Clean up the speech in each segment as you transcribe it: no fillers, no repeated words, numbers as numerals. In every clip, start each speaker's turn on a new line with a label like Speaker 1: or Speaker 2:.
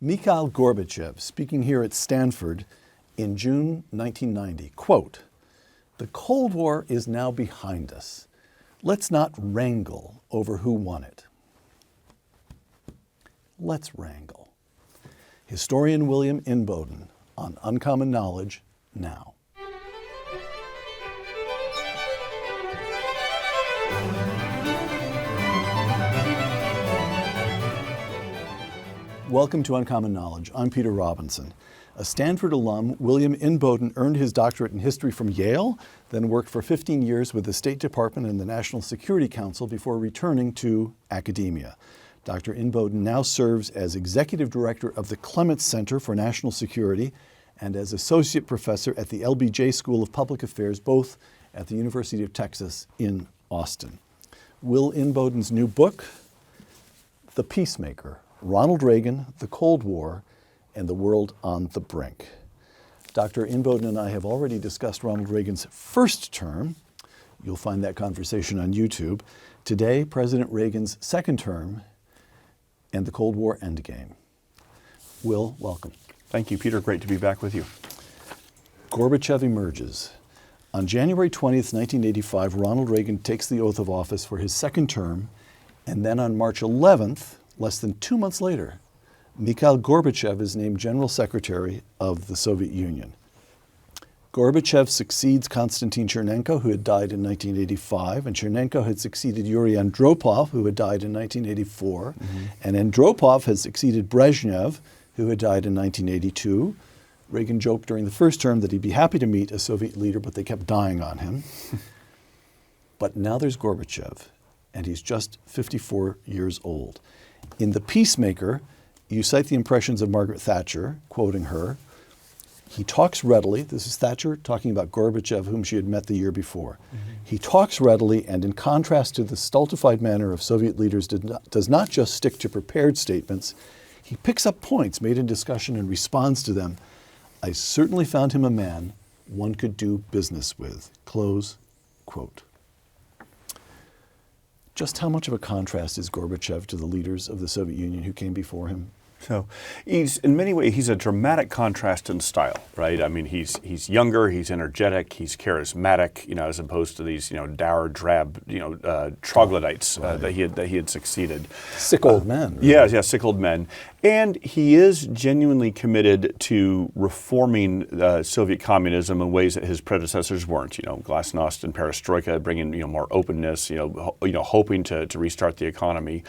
Speaker 1: Mikhail Gorbachev, speaking here at Stanford in June 1990, quote, "The Cold War is now behind us. Let's not wrangle over who won it." Let's wrangle. Historian William Inboden on Uncommon Knowledge now. Welcome to Uncommon Knowledge. I'm Peter Robinson. A Stanford alum, William Inboden earned his doctorate in history from Yale, then worked for 15 years with the State Department and the National Security Council before returning to academia. Dr. Inboden now serves as executive director of the Clements Center for National Security and as associate professor at the LBJ School of Public Affairs, both at the University of Texas in Austin. Will Inboden's new book, The Peacemaker, Ronald Reagan, the Cold War, and the World on the Brink. Dr. Inboden and I have already discussed Ronald Reagan's first term. You'll find that conversation on YouTube. Today, President Reagan's second term and the Cold War endgame. Will, welcome.
Speaker 2: Thank you, Peter. Great to be back with you.
Speaker 1: Gorbachev emerges. On January 20th, 1985, Ronald Reagan takes the oath of office for his second term, and then on March 11th, less than 2 months later, Mikhail Gorbachev is named General Secretary of the Soviet Union. Gorbachev succeeds Konstantin Chernenko, who had died in 1985, and Chernenko had succeeded Yuri Andropov, who had died in 1984, and Andropov had succeeded Brezhnev, who had died in 1982. Reagan joked during the first term that he'd be happy to meet a Soviet leader, but they kept dying on him. But now there's Gorbachev, and he's just 54 years old. In The Peacemaker, you cite the impressions of Margaret Thatcher, quoting her. He talks readily. This is Thatcher talking about Gorbachev, whom she had met the year before. He talks readily, and in contrast to the stultified manner of Soviet leaders, does not just stick to prepared statements. He picks up points made in discussion and responds to them. I certainly found him a man one could do business with. Close quote. Just how much of a contrast is Gorbachev to the leaders of the Soviet Union who came before him?
Speaker 2: So in many ways, he's a dramatic contrast in style, right? I mean, he's younger, he's energetic, he's charismatic, as opposed to these, dour, drab, troglodytes that he had succeeded.
Speaker 1: Sick old men. Really.
Speaker 2: Yeah, sick old men. And he is genuinely committed to reforming Soviet communism in ways that his predecessors weren't. Glasnost and Perestroika, bringing more openness. Hoping to restart the economy.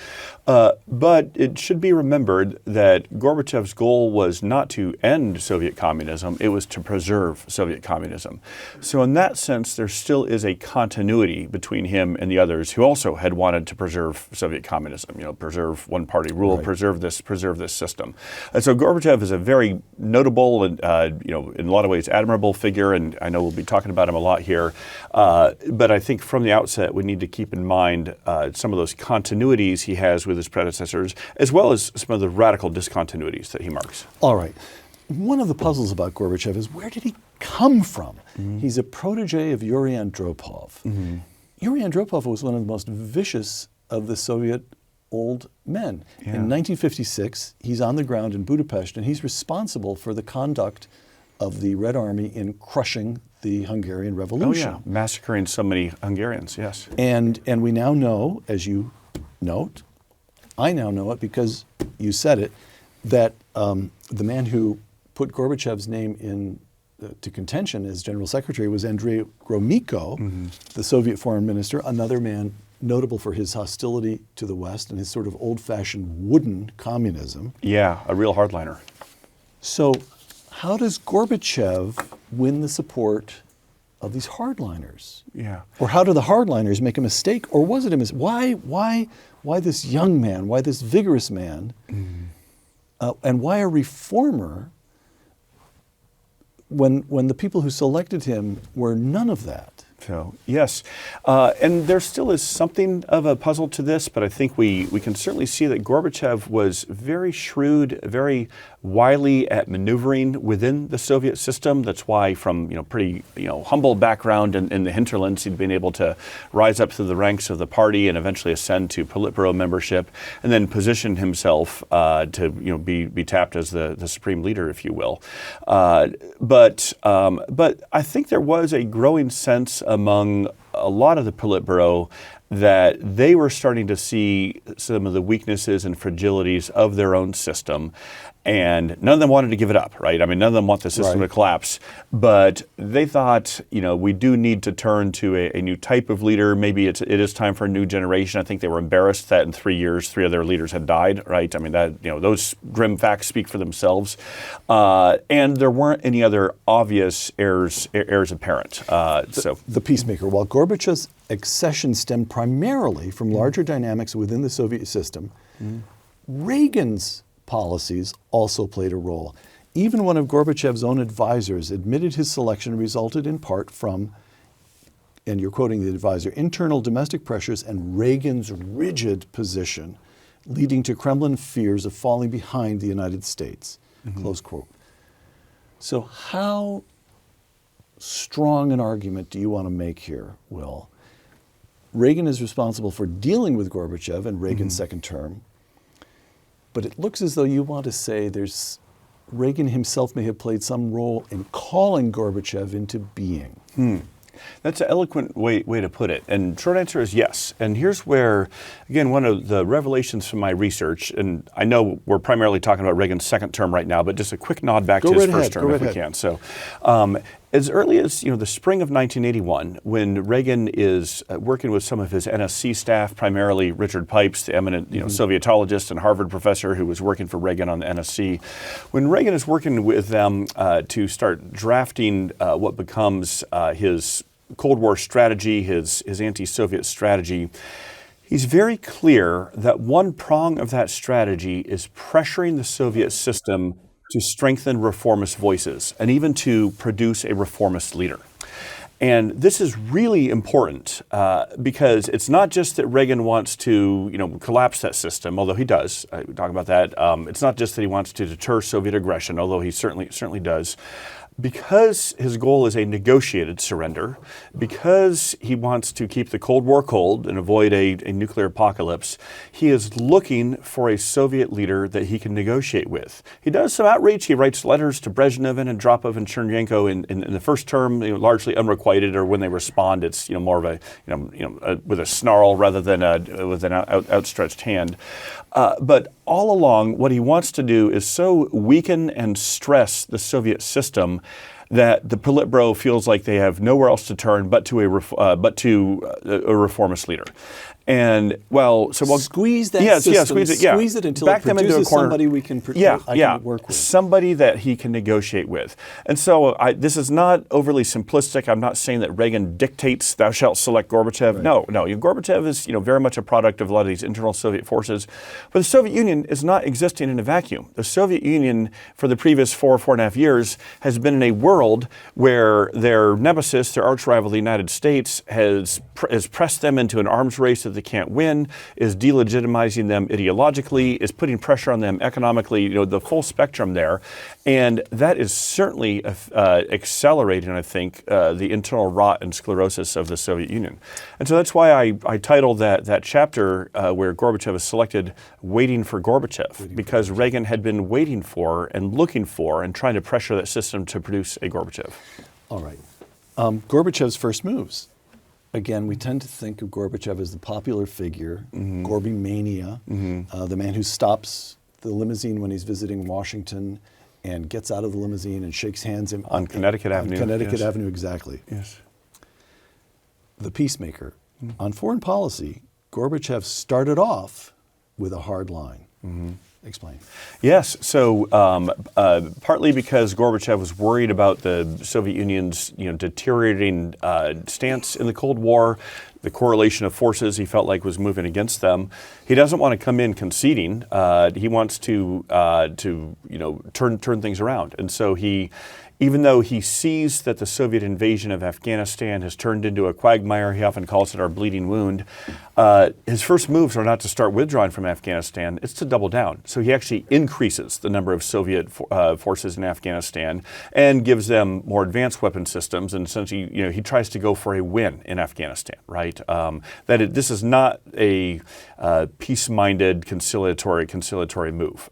Speaker 2: But it should be remembered that Gorbachev's goal was not to end Soviet communism; it was to preserve Soviet communism. So in that sense, there still is a continuity between him and the others who also had wanted to preserve Soviet communism. Preserve one-party rule,
Speaker 1: right.
Speaker 2: preserve this system. And so Gorbachev is a very notable and, in a lot of ways admirable figure, and I know we'll be talking about him a lot here. But I think from the outset, we need to keep in mind some of those continuities he has with his predecessors, as well as some of the radical discontinuities that he marks.
Speaker 1: All right. One of the puzzles about Gorbachev is, where did he come from? He's a protege of Yuri Andropov. Yuri Andropov was one of the most vicious of the Soviet old men.
Speaker 2: Yeah.
Speaker 1: In 1956, he's on the ground in Budapest, and he's responsible for the conduct of the Red Army in crushing the Hungarian Revolution.
Speaker 2: Oh yeah, massacring so many Hungarians, yes.
Speaker 1: And we now know, as you note, I now know it because you said it, that the man who put Gorbachev's name to contention as General Secretary was Andrei Gromyko, the Soviet foreign minister, another man notable for his hostility to the West and his sort of old-fashioned wooden communism.
Speaker 2: Yeah, a real hardliner.
Speaker 1: So how does Gorbachev win the support of these hardliners?
Speaker 2: Yeah.
Speaker 1: Or how do the hardliners make a mistake? Or was it a mistake? Why this young man? Why this vigorous man? And why a reformer when the people who selected him were none of that?
Speaker 2: So, yes. And there still is something of a puzzle to this, but I think we can certainly see that Gorbachev was very shrewd, very wily at maneuvering within the Soviet system. That's why from pretty humble background in the hinterlands, he'd been able to rise up through the ranks of the party and eventually ascend to Politburo membership, and then position himself to be tapped as the supreme leader, if you will. But I think there was a growing sense among a lot of the Politburo that they were starting to see some of the weaknesses and fragilities of their own system. And none of them wanted to give it up, right? I mean, none of them want the system to collapse. But they thought, we do need to turn to a new type of leader. Maybe it is time for a new generation. I think they were embarrassed that in 3 years, 3 of their leaders had died, right? I mean, those grim facts speak for themselves. And there weren't any other obvious heirs apparent.
Speaker 1: The Peacemaker. While Gorbachev's accession stemmed primarily from larger dynamics within the Soviet system, Reagan's policies also played a role. Even one of Gorbachev's own advisors admitted his selection resulted in part from, and you're quoting the advisor, internal domestic pressures and Reagan's rigid position, leading to Kremlin fears of falling behind the United States, close quote. So how strong an argument do you want to make here, Will? Reagan is responsible for dealing with Gorbachev in Reagan's second term. But it looks as though you want to say Reagan himself may have played some role in calling Gorbachev into being.
Speaker 2: That's an eloquent way to put it. And short answer is yes. And here's where, again, one of the revelations from my research, and I know we're primarily talking about Reagan's second term right now, but just a quick nod back to his first term if we can. So as early as the spring of 1981, when Reagan is working with some of his NSC staff, primarily Richard Pipes, the eminent Sovietologist and Harvard professor who was working for Reagan on the NSC, when Reagan is working with them to start drafting what becomes his Cold War strategy, his anti-Soviet strategy, he's very clear that one prong of that strategy is pressuring the Soviet system to strengthen reformist voices and even to produce a reformist leader. And this is really important because it's not just that Reagan wants to, collapse that system, although he does. We talk about that. It's not just that he wants to deter Soviet aggression, although he certainly does. Because his goal is a negotiated surrender, because he wants to keep the Cold War cold and avoid a nuclear apocalypse, he is looking for a Soviet leader that he can negotiate with. He does some outreach. He writes letters to Brezhnev and Andropov and Chernenko in the first term, largely unrequited, or when they respond, it's more of a with a snarl rather than with an outstretched hand. But all along, what he wants to do is so weaken and stress the Soviet system that the Politburo feels like they have nowhere else to turn but to a reformist leader. And
Speaker 1: squeeze that system, squeeze it until
Speaker 2: back
Speaker 1: it produces
Speaker 2: them into a corner.
Speaker 1: Somebody we can work with.
Speaker 2: Somebody that he can negotiate with. And so this is not overly simplistic. I'm not saying that Reagan dictates, thou shalt select Gorbachev. Right. No. Gorbachev is very much a product of a lot of these internal Soviet forces. But the Soviet Union is not existing in a vacuum. The Soviet Union, for the previous 4.5 years, has been in a world where their nemesis, their arch rival, the United States, has pressed them into an arms race that they can't win, is delegitimizing them ideologically, is putting pressure on them economically, the full spectrum there. And that is certainly accelerating, I think, the internal rot and sclerosis of the Soviet Union. And so that's why I titled that chapter where Gorbachev is selected, Waiting for Gorbachev, because Reagan had been waiting for and looking for and trying to pressure that system to produce a Gorbachev.
Speaker 1: All right. Gorbachev's first moves. Again, we tend to think of Gorbachev as the popular figure, Gorby mania, the man who stops the limousine when he's visiting Washington and gets out of the limousine and shakes hands
Speaker 2: on Connecticut Avenue.
Speaker 1: Connecticut Avenue, exactly.
Speaker 2: Yes.
Speaker 1: The Peacemaker. On foreign policy, Gorbachev started off with a hard line. Explain.
Speaker 2: Yes. So partly because Gorbachev was worried about the Soviet Union's deteriorating stance in the Cold War, The correlation of forces he felt like was moving against them. He doesn't want to come in conceding. He wants to turn things around. And so even though he sees that the Soviet invasion of Afghanistan has turned into a quagmire, he often calls it our bleeding wound, his first moves are not to start withdrawing from Afghanistan, it's to double down. So he actually increases the number of Soviet forces in Afghanistan and gives them more advanced weapon systems, and essentially, he tries to go for a win in Afghanistan, right? This is not a peace-minded, conciliatory move.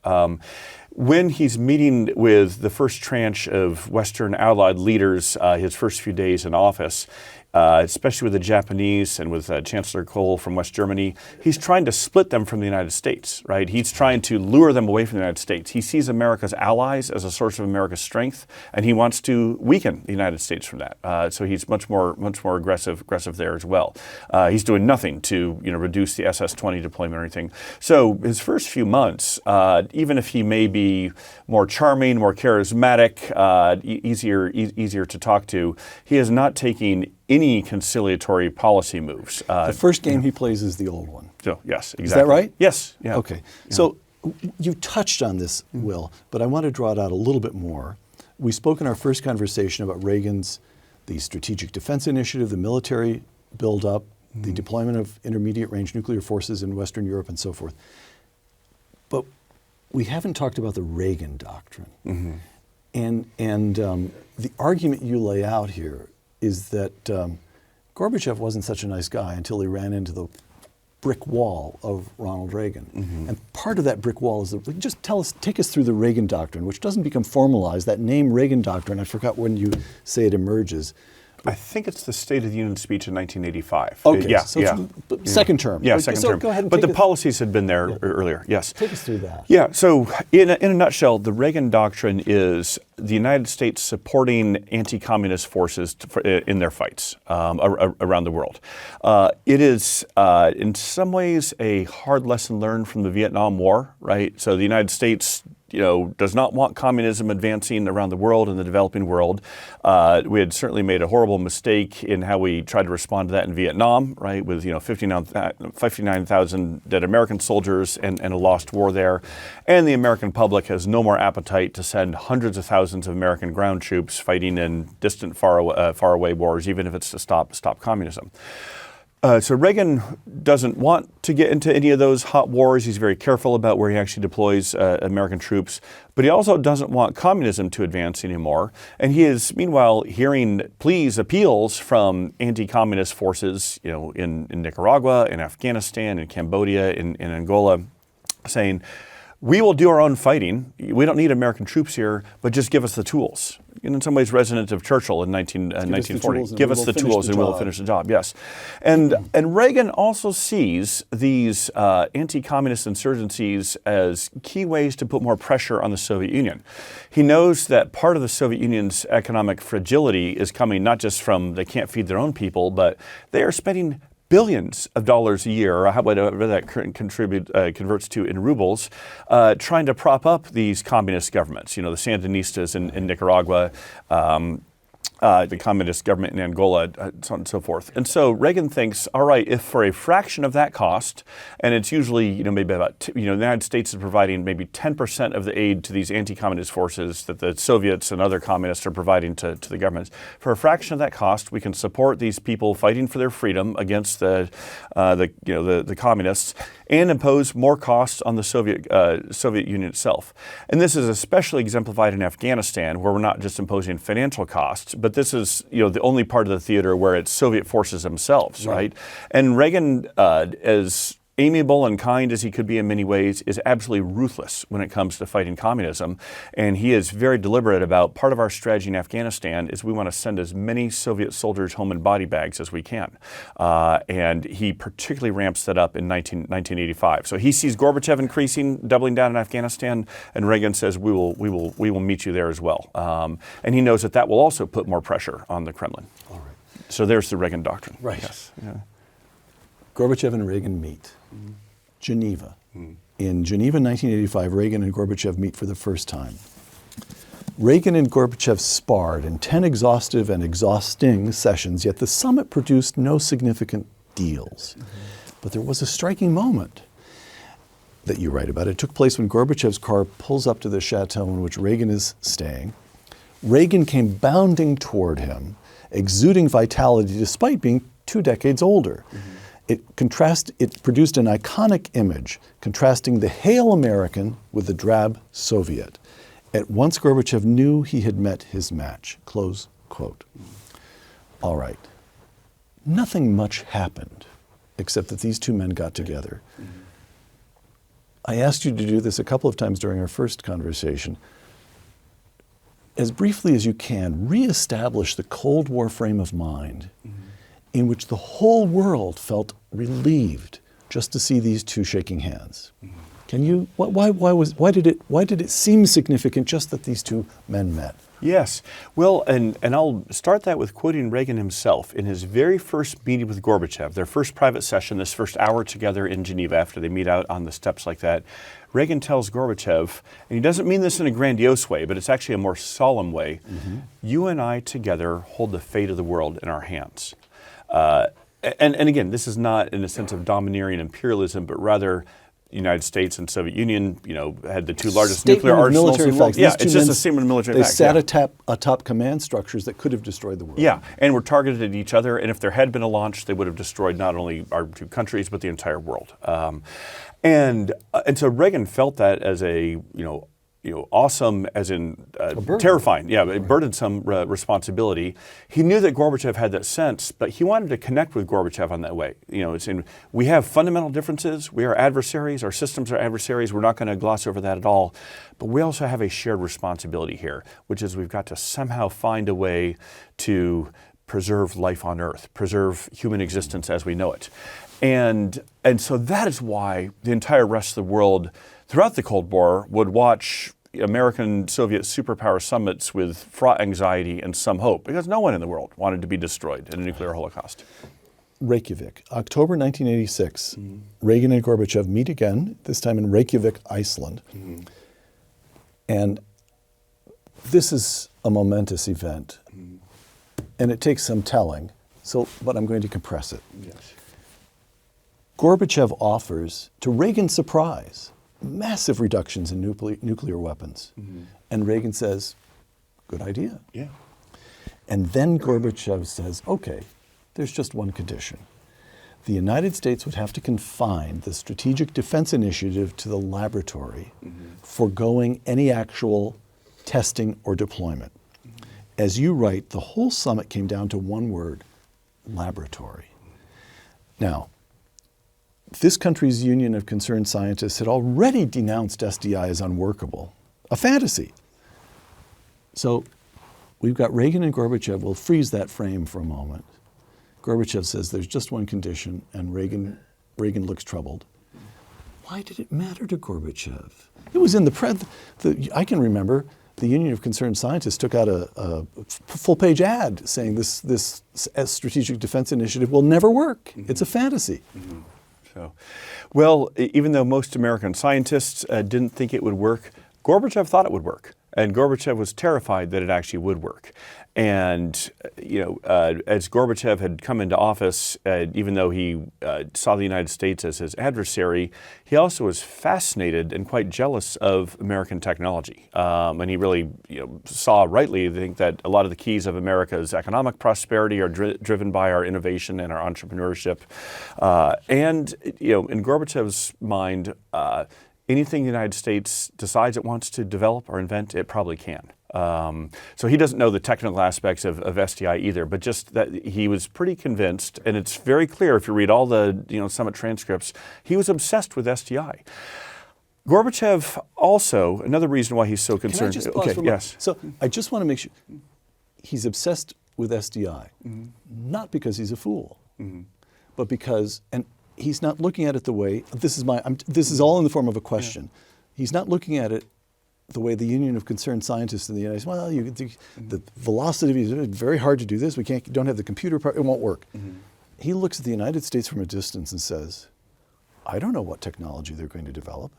Speaker 2: When he's meeting with the first tranche of Western Allied leaders, his first few days in office, especially with the Japanese and with Chancellor Kohl from West Germany, he's trying to split them from the United States, right? He's trying to lure them away from the United States. He sees America's allies as a source of America's strength, and he wants to weaken the United States from that. So he's much more aggressive there as well. He's doing nothing to reduce the SS-20 deployment or anything. So his first few months, even if he may be more charming, more charismatic, easier to talk to, he is not taking any conciliatory policy moves.
Speaker 1: The first game he plays is the old one.
Speaker 2: So, yes, exactly.
Speaker 1: Is that right?
Speaker 2: Yes. Yeah.
Speaker 1: Okay.
Speaker 2: Yeah.
Speaker 1: So you touched on this, Will, but I want to draw it out a little bit more. We spoke in our first conversation about the Strategic Defense Initiative, the military buildup, the deployment of intermediate-range nuclear forces in Western Europe and so forth. But we haven't talked about the Reagan Doctrine. And the argument you lay out here is that Gorbachev wasn't such a nice guy until he ran into the brick wall of Ronald Reagan. And part of that brick wall is just take us through the Reagan Doctrine, which doesn't become formalized. That name Reagan Doctrine, I forgot when you say it emerges.
Speaker 2: I think it's the State of the Union speech in 1985.
Speaker 1: Okay,
Speaker 2: yeah,
Speaker 1: so
Speaker 2: yeah.
Speaker 1: Second term.
Speaker 2: Yeah, second term.
Speaker 1: Go ahead and
Speaker 2: but the policies had been there earlier, yes.
Speaker 1: Take us through that.
Speaker 2: Yeah, so in a nutshell, the Reagan Doctrine is the United States supporting anti-communist forces in their fights around the world. It is, in some ways, a hard lesson learned from the Vietnam War, right? So the United States does not want communism advancing around the world in the developing world. We had certainly made a horrible mistake in how we tried to respond to that in Vietnam, right, with 59,000 dead American soldiers and a lost war there. And the American public has no more appetite to send hundreds of thousands of American ground troops fighting in distant, faraway wars, even if it's to stop communism. So Reagan doesn't want to get into any of those hot wars. He's very careful about where he actually deploys American troops. But he also doesn't want communism to advance anymore. And he is, meanwhile, hearing appeals from anti-communist forces, in Nicaragua, in Afghanistan, in Cambodia, in Angola, saying, we will do our own fighting. We don't need American troops here, but just give us the tools. And in some ways resonant of Churchill in 1940. Give us the tools and we'll finish the job, yes. And Reagan also sees these anti-communist insurgencies as key ways to put more pressure on the Soviet Union. He knows that part of the Soviet Union's economic fragility is coming not just from they can't feed their own people, but they are spending billions of dollars a year, or whatever that converts to in rubles, trying to prop up these communist governments. The Sandinistas in Nicaragua, the communist government in Angola, so on and so forth. And so Reagan thinks, all right, if for a fraction of that cost, and it's usually, maybe about, the United States is providing maybe 10% of the aid to these anti-communist forces that the Soviets and other communists are providing to the governments. For a fraction of that cost, we can support these people fighting for their freedom against the communists and impose more costs on the Soviet Union itself. And this is especially exemplified in Afghanistan, where we're not just imposing financial costs, but this is the only part of the theater where it's Soviet forces themselves, right? And Reagan, as amiable and kind as he could be in many ways, is absolutely ruthless when it comes to fighting communism. And he is very deliberate about part of our strategy in Afghanistan is we want to send as many Soviet soldiers home in body bags as we can. And he particularly ramps that up in 1985. So he sees Gorbachev increasing, doubling down in Afghanistan, and Reagan says we will meet you there as well. And he knows that will also put more pressure on the Kremlin.
Speaker 1: All right.
Speaker 2: So there's the Reagan Doctrine.
Speaker 1: Right.
Speaker 2: Yes. Yeah.
Speaker 1: Gorbachev and Reagan meet. Geneva. In Geneva, 1985, Reagan and Gorbachev meet for the first time. Reagan and Gorbachev sparred in 10 exhaustive and exhausting sessions, yet the summit produced no significant deals. But there was a striking moment that you write about. It took place when Gorbachev's car pulls up to the chateau in which Reagan is staying. Reagan came bounding toward him, exuding vitality despite being 2 decades older. It produced an iconic image contrasting the hale American with the drab Soviet. At once Gorbachev knew he had met his match, close quote. All right. Nothing much happened except that these two men got together. I asked you to do this a couple of times during our first conversation. As briefly as you can, reestablish the Cold War frame of mind in which the whole world felt relieved just to see these two shaking hands. Can you? Why did it seem significant just that these two men met?
Speaker 2: Yes. Well, and I'll start that with quoting Reagan himself. In his very first meeting with Gorbachev, their first private session, this first hour together in Geneva after they meet out on the steps like that, Reagan tells Gorbachev, and he doesn't mean this in a grandiose way, but it's actually a more solemn way, you and I together hold the fate of the world in our hands. And again, this is not in a sense of domineering imperialism, but rather the United States and Soviet Union, had the two largest nuclear arsenals in the world. Yeah, it's just a statement of military facts.
Speaker 1: They sat atop command structures that could have destroyed the world.
Speaker 2: Yeah, and were targeted at each other. And if there had been a launch, they would have destroyed not only our two countries but the entire world. And so Reagan felt that as a awesome, as in terrifying, burdensome responsibility. He knew that Gorbachev had that sense, but he wanted to connect with Gorbachev on that way. It's in, we have fundamental differences. We are adversaries. Our systems are adversaries. We're not going to gloss over that at all. But we also have a shared responsibility here, which is we've got to somehow find a way to preserve life on Earth, preserve human existence as we know it. And so that is why the entire rest of the world throughout the Cold War would watch American-Soviet superpower summits with fraught anxiety and some hope, because no one in the world wanted to be destroyed in a nuclear holocaust.
Speaker 1: Reykjavik, October 1986. Reagan and Gorbachev meet again, this time in Reykjavik, Iceland. And this is a momentous event. And it takes some telling, but I'm going to compress it.
Speaker 2: Yes.
Speaker 1: Gorbachev offers, to Reagan's surprise, massive reductions in nuclear weapons. And Reagan says, good idea.
Speaker 2: Yeah.
Speaker 1: And then Gorbachev says, okay, there's just one condition. The United States would have to confine the Strategic Defense Initiative to the laboratory, foregoing any actual testing or deployment. As you write, the whole summit came down to one word, laboratory. Now, this country's Union of Concerned Scientists had already denounced SDI as unworkable, a fantasy. So we've got Reagan and Gorbachev. We'll freeze that frame for a moment. Gorbachev says there's just one condition, and Reagan looks troubled. Why did it matter to Gorbachev? It was in I can remember the Union of Concerned Scientists took out a full-page ad saying this Strategic Defense Initiative will never work. It's a fantasy.
Speaker 2: So, well, even though most American scientists didn't think it would work, Gorbachev thought it would work. And Gorbachev was terrified that it actually would work. And, as Gorbachev had come into office, even though he saw the United States as his adversary, he also was fascinated and quite jealous of American technology. And he really saw rightly, I think, that a lot of the keys of America's economic prosperity are driven by our innovation and our entrepreneurship. And in Gorbachev's mind, anything the United States decides it wants to develop or invent, it probably can. So he doesn't know the technical aspects of SDI either, but just that he was pretty convinced, and it's very clear if you read all the summit transcripts, he was obsessed with SDI. Gorbachev also, another reason why he's so concerned.
Speaker 1: Can I just pause for a moment? So I just want to make sure, he's obsessed with SDI, not because he's a fool, but because, and he's not looking at it the way, this is all in the form of a question. He's not looking at it the way the Union of Concerned Scientists in the United States, the velocity is very hard to do this, don't have the computer part, it won't work. He looks at the United States from a distance and says, I don't know what technology they're going to develop,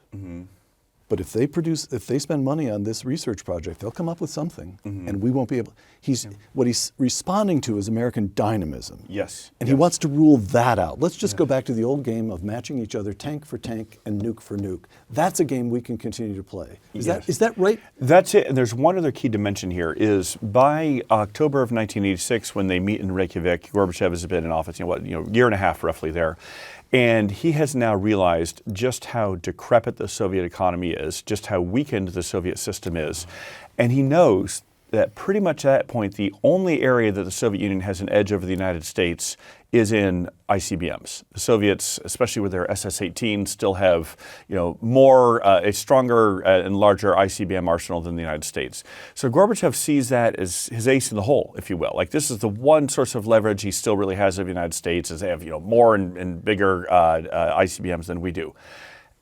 Speaker 1: But if they spend money on this research project, they'll come up with something, and we won't be able. What he's responding to is American dynamism.
Speaker 2: Yes.
Speaker 1: And he wants to rule that out. Let's just go back to the old game of matching each other, tank for tank and nuke for nuke. That's a game we can continue to play. Is that right?
Speaker 2: That's it. And there's one other key dimension here is by October of 1986, when they meet in Reykjavik, Gorbachev has been in office, year and a half roughly there. And he has now realized just how decrepit the Soviet economy is, just how weakened the Soviet system is. And he knows that pretty much at that point, the only area that the Soviet Union has an edge over the United States is in ICBMs. The Soviets, especially with their SS-18, still have, a stronger and larger ICBM arsenal than the United States. So Gorbachev sees that as his ace in the hole, if you will. Like, this is the one source of leverage he still really has over the United States, is they have, more and bigger ICBMs than we do.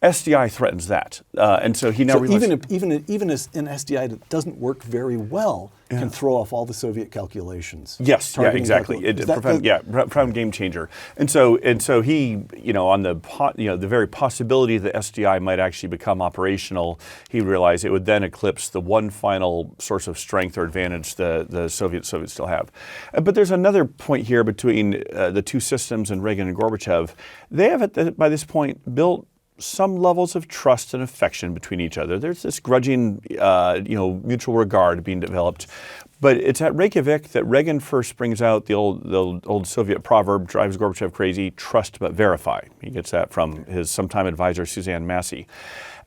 Speaker 2: SDI threatens that, and so he now realizes
Speaker 1: even as an SDI that doesn't work very well can throw off all the Soviet calculations.
Speaker 2: Yes, yeah, exactly. Profound game changer. And so he, on the very possibility that SDI might actually become operational, he realized it would then eclipse the one final source of strength or advantage the Soviets still have. But there's another point here between the two systems and Reagan and Gorbachev. They have by this point built some levels of trust and affection between each other. There's this grudging, mutual regard being developed. But it's at Reykjavik that Reagan first brings out the old Soviet proverb, drives Gorbachev crazy, trust but verify. He gets that from his sometime advisor, Suzanne Massey.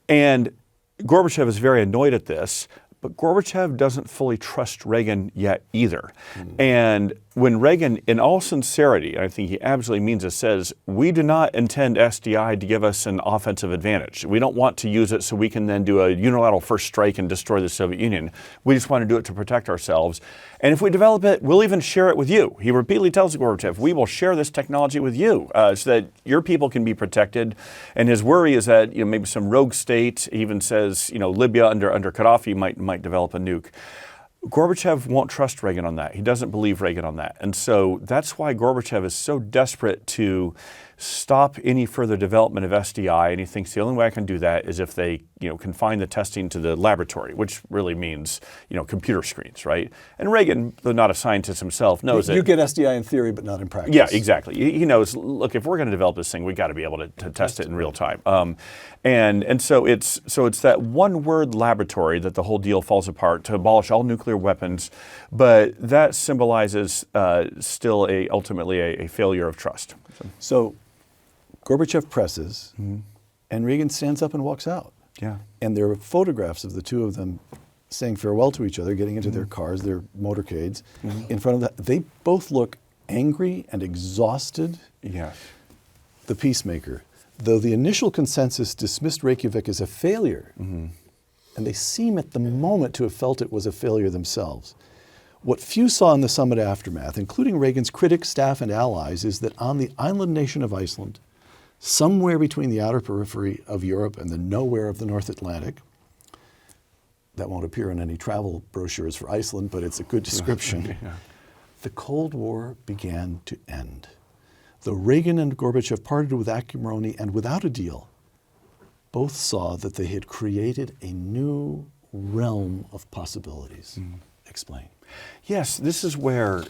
Speaker 2: And Gorbachev is very annoyed at this, but Gorbachev doesn't fully trust Reagan yet either. And when Reagan, in all sincerity, I think he absolutely means it, says, we do not intend SDI to give us an offensive advantage. We don't want to use it so we can then do a unilateral first strike and destroy the Soviet Union. We just want to do it to protect ourselves. And if we develop it, we'll even share it with you. He repeatedly tells Gorbachev, we will share this technology with you so that your people can be protected. And his worry is that maybe some rogue state, he even says, Libya under Gaddafi might develop a nuke. Gorbachev won't trust Reagan on that. He doesn't believe Reagan on that. And so that's why Gorbachev is so desperate to stop any further development of SDI, and he thinks the only way I can do that is if they, confine the testing to the laboratory, which really means, computer screens, right? And Reagan, though not a scientist himself, knows that
Speaker 1: you get SDI in theory, but not in practice.
Speaker 2: Yeah, exactly. He knows. Look, if we're going to develop this thing, we got to be able to test it in real time. And so it's that one word laboratory that the whole deal falls apart to abolish all nuclear weapons, but that symbolizes still ultimately a failure of trust.
Speaker 1: So Gorbachev presses, and Reagan stands up and walks out.
Speaker 2: Yeah.
Speaker 1: And there are photographs of the two of them saying farewell to each other, getting into their cars, their motorcades, in front of that. They both look angry and exhausted.
Speaker 2: Yes.
Speaker 1: The Peacemaker, though the initial consensus dismissed Reykjavik as a failure, and they seem at the moment to have felt it was a failure themselves. What few saw in the summit aftermath, including Reagan's critics, staff, and allies, is that on the island nation of Iceland, somewhere between the outer periphery of Europe and the nowhere of the North Atlantic, that won't appear in any travel brochures for Iceland, but it's a good description, the Cold War began to end. Though Reagan and Gorbachev parted with acrimony and without a deal, both saw that they had created a new realm of possibilities. Explain.
Speaker 2: Yes, this is where,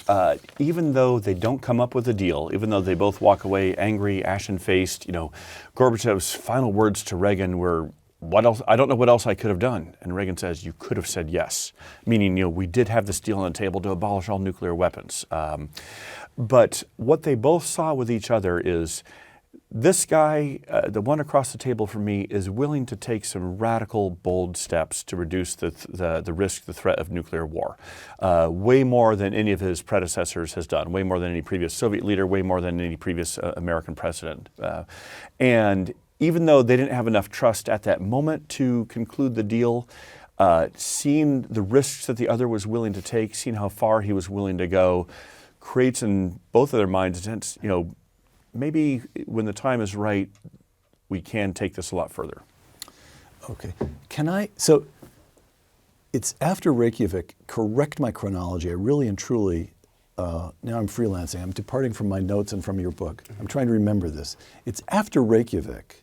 Speaker 2: even though they don't come up with a deal, even though they both walk away angry, ashen-faced, Gorbachev's final words to Reagan were, "What else? I don't know what else I could have done." And Reagan says, "You could have said yes," meaning, we did have this deal on the table to abolish all nuclear weapons. But what they both saw with each other is, this guy, the one across the table from me, is willing to take some radical, bold steps to reduce the risk, the threat of nuclear war. Way more than any of his predecessors has done, way more than any previous Soviet leader, way more than any previous American president. And even though they didn't have enough trust at that moment to conclude the deal, seeing the risks that the other was willing to take, seeing how far he was willing to go, creates in both of their minds a sense, maybe when the time is right, we can take this a lot further.
Speaker 1: Okay. So it's after Reykjavik, correct my chronology, I really and truly, now I'm freelancing, I'm departing from my notes and from your book. I'm trying to remember this. It's after Reykjavik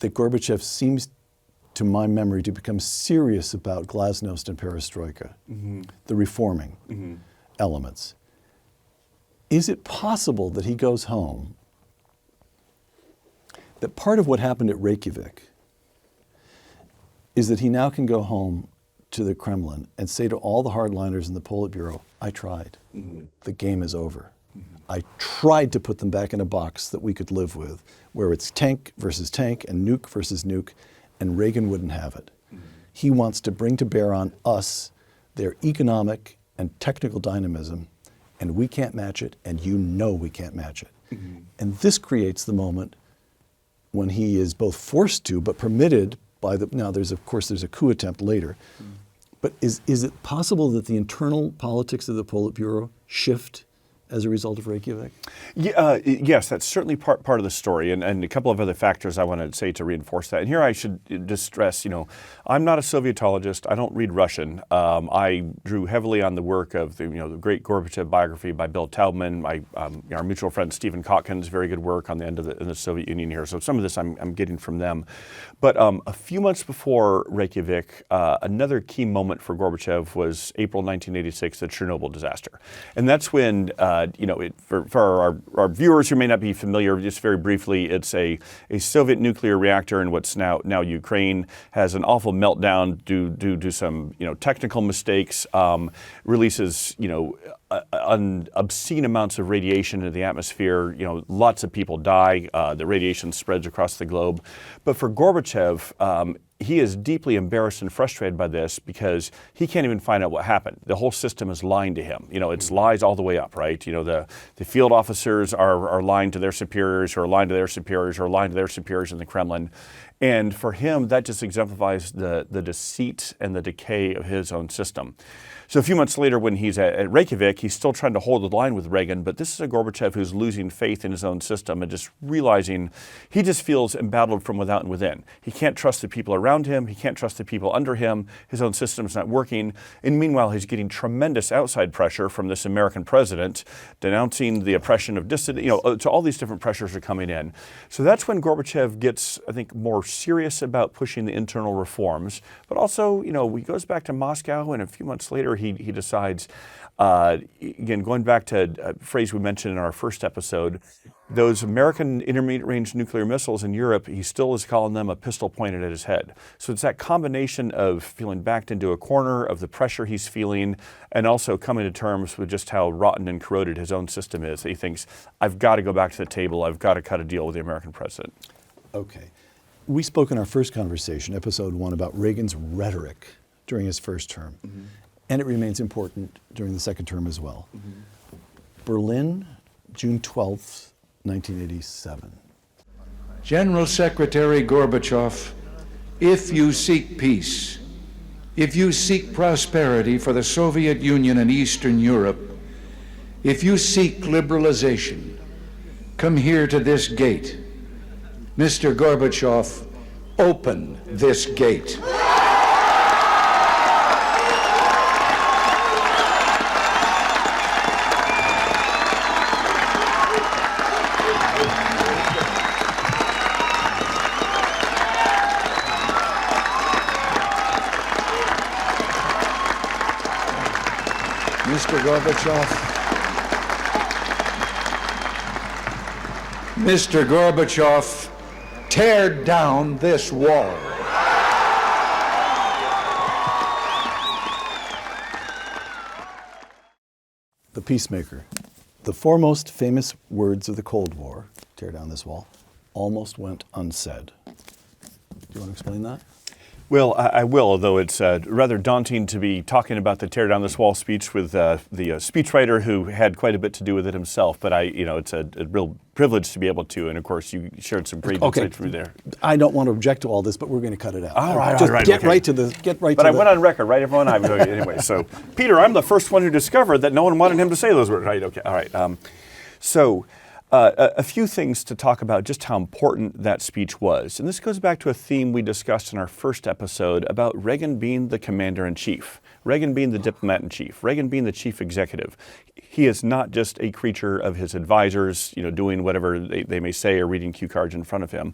Speaker 1: that Gorbachev seems to my memory, to become serious about glasnost and perestroika, the reforming elements. Is it possible that he goes home, that part of what happened at Reykjavik is that he now can go home to the Kremlin and say to all the hardliners in the Politburo, I tried. The game is over. I tried to put them back in a box that we could live with, where it's tank versus tank and nuke versus nuke, and Reagan wouldn't have it. He wants to bring to bear on us their economic and technical dynamism, and we can't match it, and you know we can't match it. And this creates the moment when he is both forced to, but permitted by the, now there's of course there's a coup attempt later, but is it possible that the internal politics of the Politburo shift as a result of Reykjavik?
Speaker 2: Yeah, yes, that's certainly part of the story, and a couple of other factors I want to say to reinforce that. And here I should just stress, I'm not a Sovietologist. I don't read Russian. I drew heavily on the work of the great Gorbachev biography by Bill Taubman. Our mutual friend Stephen Kotkin's very good work on the end of the Soviet Union here. So some of this I'm getting from them. But a few months before Reykjavik, another key moment for Gorbachev was April 1986, the Chernobyl disaster, and that's when. For our viewers who may not be familiar, just very briefly, it's a Soviet nuclear reactor in what's now Ukraine, has an awful meltdown due to some technical mistakes, releases obscene amounts of radiation into the atmosphere. Lots of people die. The radiation spreads across the globe. But for Gorbachev, he is deeply embarrassed and frustrated by this because he can't even find out what happened. The whole system is lying to him. It's lies all the way up, right? The field officers are lying to their superiors, who are lying to their superiors, who are lying to their superiors in the Kremlin. And for him, that just exemplifies the deceit and the decay of his own system. So a few months later, when he's at Reykjavik, he's still trying to hold the line with Reagan, but this is a Gorbachev who's losing faith in his own system and just realizing he just feels embattled from without and within. He can't trust the people around him. He can't trust the people under him. His own system's not working. And meanwhile, he's getting tremendous outside pressure from this American president denouncing the oppression of dissident, so all these different pressures are coming in. So that's when Gorbachev gets, I think, more serious about pushing the internal reforms, but also, he goes back to Moscow, and a few months later, he decides, again, going back to a phrase we mentioned in our first episode, those American intermediate-range nuclear missiles in Europe, he still is calling them a pistol pointed at his head. So it's that combination of feeling backed into a corner, of the pressure he's feeling, and also coming to terms with just how rotten and corroded his own system is. He thinks, I've got to go back to the table. I've got to cut a deal with the American president.
Speaker 1: Okay. We spoke in our first conversation, episode 1, about Reagan's rhetoric during his first term. And it remains important during the second term as well. Berlin, June 12th, 1987.
Speaker 3: General Secretary Gorbachev, if you seek peace, if you seek prosperity for the Soviet Union and Eastern Europe, if you seek liberalization, come here to this gate. Mr. Gorbachev, open this gate. Mr. Gorbachev, tear down this wall.
Speaker 1: The Peacemaker. The foremost famous words of the Cold War, tear down this wall, almost went unsaid. Do you want to explain that?
Speaker 2: Well, I will, although it's rather daunting to be talking about the tear down this wall speech with the speechwriter who had quite a bit to do with it himself. But it's a real privilege to be able to. And of course, you shared some great insights from me there.
Speaker 1: I don't want to object to all this, but we're going to cut it out.
Speaker 2: All right,
Speaker 1: Just get
Speaker 2: okay.
Speaker 1: right to the.
Speaker 2: But I went on record, right, everyone? Anyway, so Peter, I'm the first one who discovered that no one wanted him to say those words. Right? Okay. All right. A few things to talk about just how important that speech was. And this goes back to a theme we discussed in our first episode about Reagan being the commander-in-chief, Reagan being the diplomat-in-chief, Reagan being the chief executive. He is not just a creature of his advisors, doing whatever they may say or reading cue cards in front of him.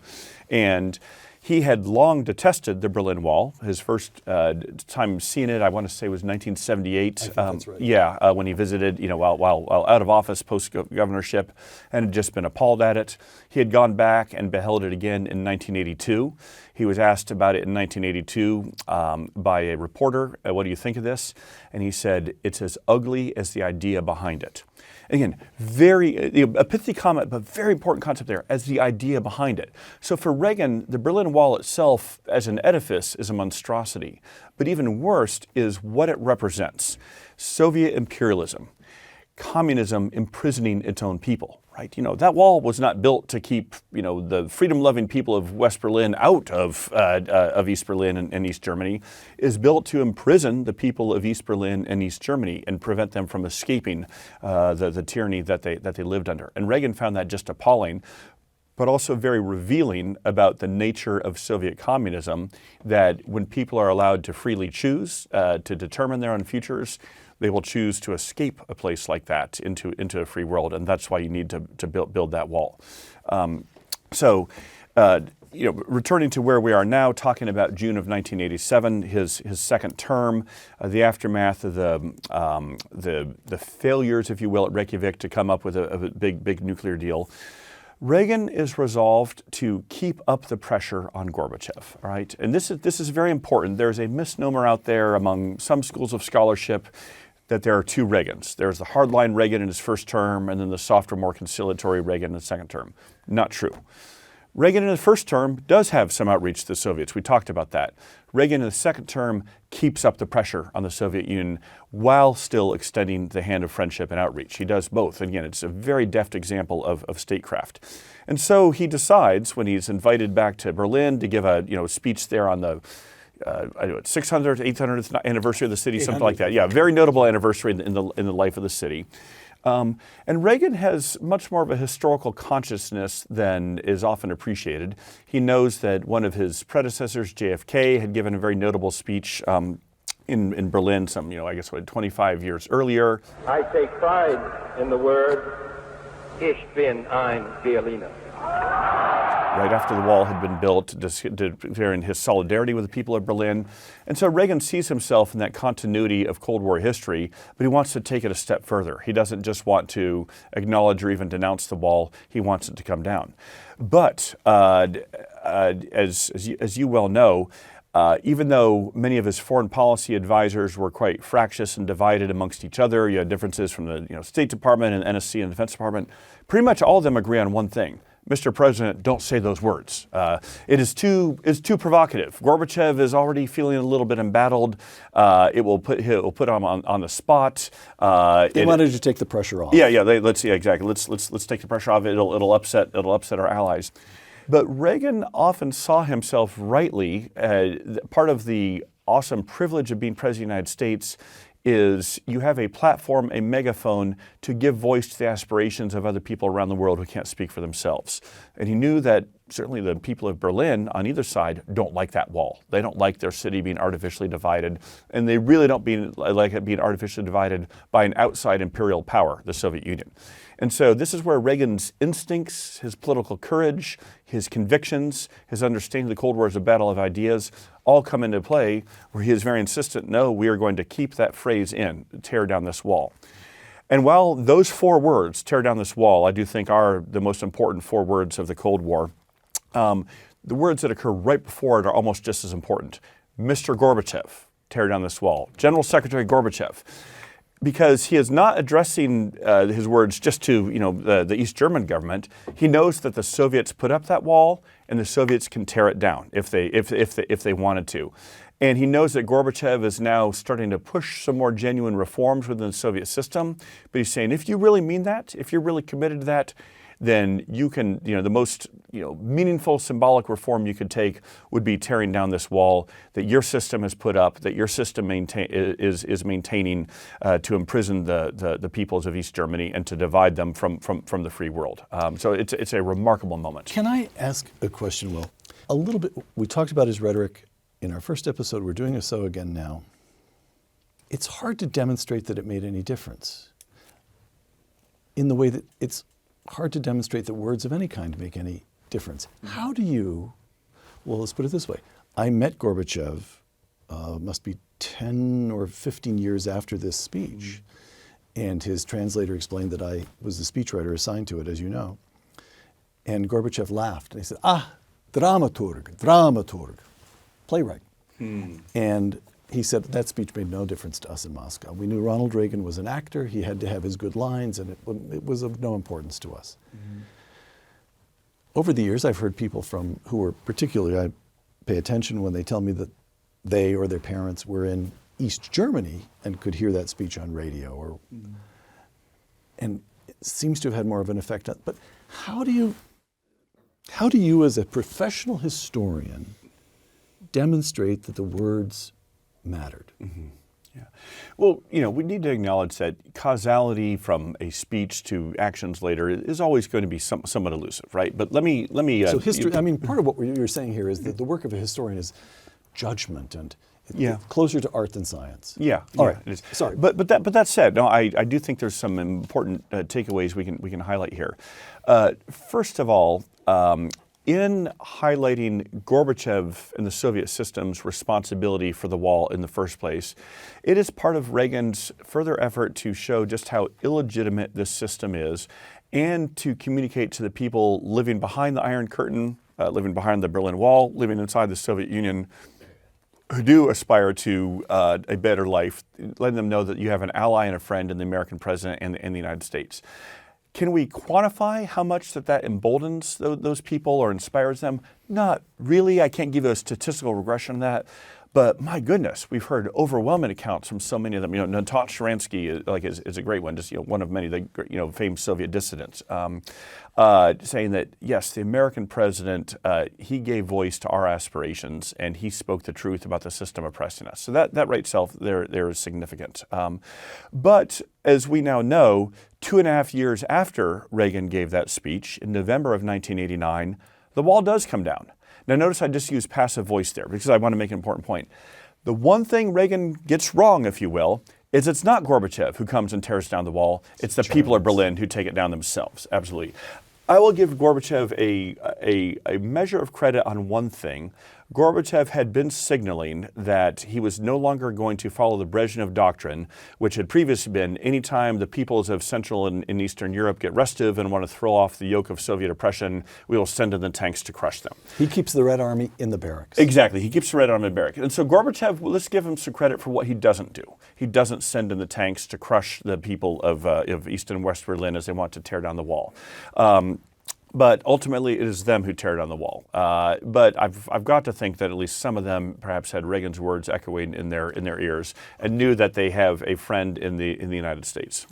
Speaker 2: And He had long detested the Berlin Wall. His first time seeing it, I want to say, was 1978.
Speaker 1: I think that's right.
Speaker 2: Yeah, when he visited, while out of office, post-governorship, and had just been appalled at it. He had gone back and beheld it again in 1982. He was asked about it in 1982 by a reporter, what do you think of this? And he said, it's as ugly as the idea behind it. Again, a pithy comment, but very important concept there, as the idea behind it. So for Reagan, the Berlin Wall itself as an edifice is a monstrosity. But even worse is what it represents. Soviet imperialism, communism imprisoning its own people, right? That wall was not built to keep, the freedom-loving people of West Berlin out of East Berlin and East Germany. Is built to imprison the people of East Berlin and East Germany and prevent them from escaping the tyranny that they lived under. And Reagan found that just appalling, but also very revealing about the nature of Soviet communism, that when people are allowed to freely choose to determine their own futures, they will choose to escape a place like that into a free world, and that's why you need to build that wall. Returning to where we are now, talking about June of 1987, his second term, the aftermath of the failures, if you will, at Reykjavik to come up with a big nuclear deal. Reagan is resolved to keep up the pressure on Gorbachev, all right? And this is very important. There's a misnomer out there among some schools of scholarship that there are two Reagans. There's the hardline Reagan in his first term, and then the softer, more conciliatory Reagan in the second term. Not true. Reagan in his first term does have some outreach to the Soviets. We talked about that. Reagan in the second term keeps up the pressure on the Soviet Union while still extending the hand of friendship and outreach. He does both. And again, it's a very deft example of statecraft. And so he decides, when he's invited back to Berlin to give a speech there on the 600th, 800th anniversary of the city, something like that. Yeah, very notable anniversary in the life of the city. And Reagan has much more of a historical consciousness than is often appreciated. He knows that one of his predecessors, JFK, had given a very notable speech in Berlin 25 years earlier.
Speaker 4: I take pride in the word, Ich bin ein Berliner.
Speaker 2: Right after the wall had been built, declaring his solidarity with the people of Berlin. And so Reagan sees himself in that continuity of Cold War history, but he wants to take it a step further. He doesn't just want to acknowledge or even denounce the wall, he wants it to come down. But as you well know, even though many of his foreign policy advisors were quite fractious and divided amongst each other, you had differences from the State Department and NSC and the Defense Department, pretty much all of them agree on one thing. Mr. President, don't say those words. It's too provocative. Gorbachev is already feeling a little bit embattled. It will put him on the spot.
Speaker 1: They wanted to take the pressure off.
Speaker 2: Exactly. Let's take the pressure off. It'll upset our allies. But Reagan often saw himself rightly. Part of the awesome privilege of being president of the United States is you have a platform, a megaphone, to give voice to the aspirations of other people around the world who can't speak for themselves. And he knew that certainly the people of Berlin on either side don't like that wall. They don't like their city being artificially divided, and they really don't like it being artificially divided by an outside imperial power, the Soviet Union. And so this is where Reagan's instincts, his political courage, his convictions, his understanding of the Cold War as a battle of ideas all come into play, where he is very insistent, no, we are going to keep that phrase in, tear down this wall. And while those four words, tear down this wall, I do think are the most important four words of the Cold War, the words that occur right before it are almost just as important. Mr. Gorbachev, tear down this wall. General Secretary Gorbachev. Because he is not addressing his words just to the East German government. He knows that the Soviets put up that wall, and the Soviets can tear it down if they wanted to. And he knows that Gorbachev is now starting to push some more genuine reforms within the Soviet system. But he's saying, if you really mean that, if you're really committed to that, then you can, the most meaningful symbolic reform you could take would be tearing down this wall that your system has put up, that your system is maintaining to imprison the peoples of East Germany and to divide them from the free world. So it's a remarkable moment.
Speaker 1: Can I ask a question, Will? A little bit, we talked about his rhetoric in our first episode. We're doing so again now. It's hard to demonstrate that it made any difference in the way that it's hard to demonstrate that words of any kind make any difference. How do you Well, let's put it this way. I met Gorbachev, must be 10 or 15 years after this speech. And his translator explained that I was the speechwriter assigned to it, as you know. And Gorbachev laughed and he said, dramaturg, playwright. And he said that speech made no difference to us in Moscow. We knew Ronald Reagan was an actor. He had to have his good lines, and it was of no importance to us. Over the years, I've heard people who were particularly, I pay attention when they tell me that they or their parents were in East Germany and could hear that speech on radio, and it seems to have had more of an effect on. But how do you, as a professional historian, demonstrate that the words mattered?
Speaker 2: Yeah. Well, we need to acknowledge that causality from a speech to actions later is always going to be somewhat elusive, right? But let me.
Speaker 1: So history. Part of what you're saying here is that the work of a historian is judgment and closer to art than science.
Speaker 2: Yeah.
Speaker 1: All right.
Speaker 2: It is.
Speaker 1: Sorry.
Speaker 2: But that said, no, I do think there's some important takeaways we can highlight here. First of all, in highlighting Gorbachev and the Soviet system's responsibility for the wall in the first place, it is part of Reagan's further effort to show just how illegitimate this system is and to communicate to the people living behind the Iron Curtain, living behind the Berlin Wall, living inside the Soviet Union, who do aspire to a better life, letting them know that you have an ally and a friend in the American president and the United States. Can we quantify how much that emboldens those people or inspires them? Not really. I can't give you a statistical regression on that. But my goodness, we've heard overwhelming accounts from so many of them. Natan Sharansky is a great one, just one of many famous Soviet dissidents, saying that yes, the American president he gave voice to our aspirations and he spoke the truth about the system oppressing us. So that right itself there is significant. But as we now know, 2.5 years after Reagan gave that speech in November of 1989, the wall does come down. Now notice I just used passive voice there because I want to make an important point. The one thing Reagan gets wrong, if you will, is it's not Gorbachev who comes and tears down the wall. It's the people of Berlin who take it down themselves. Absolutely. I will give Gorbachev a measure of credit on one thing. Gorbachev had been signaling that he was no longer going to follow the Brezhnev Doctrine, which had previously been anytime the peoples of Central and Eastern Europe get restive and want to throw off the yoke of Soviet oppression, we will send in the tanks to crush them.
Speaker 1: He keeps the Red Army in the barracks.
Speaker 2: Exactly. He keeps the Red Army in the barracks. And so Gorbachev, let's give him some credit for what he doesn't do. He doesn't send in the tanks to crush the people of East and West Berlin as they want to tear down the wall. But ultimately, it is them who tear down the wall. But I've got to think that at least some of them perhaps had Reagan's words echoing in their ears and knew that they have a friend in the United States.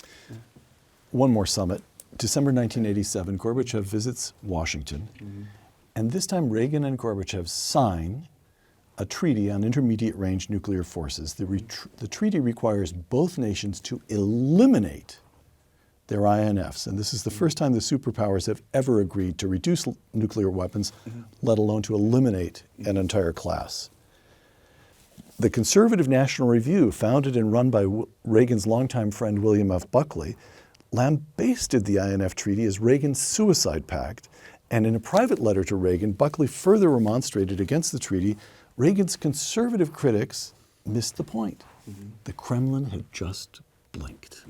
Speaker 1: One more summit. December 1987, Gorbachev visits Washington. And this time, Reagan and Gorbachev sign a treaty on intermediate-range nuclear forces. The treaty requires both nations to eliminate their INFs. And this is the first time the superpowers have ever agreed to reduce nuclear weapons, let alone to eliminate an entire class. The conservative National Review, founded and run by Reagan's longtime friend William F. Buckley, lambasted the INF Treaty as Reagan's suicide pact. And in a private letter to Reagan, Buckley further remonstrated against the treaty. Reagan's conservative critics missed the point. The Kremlin had just blinked.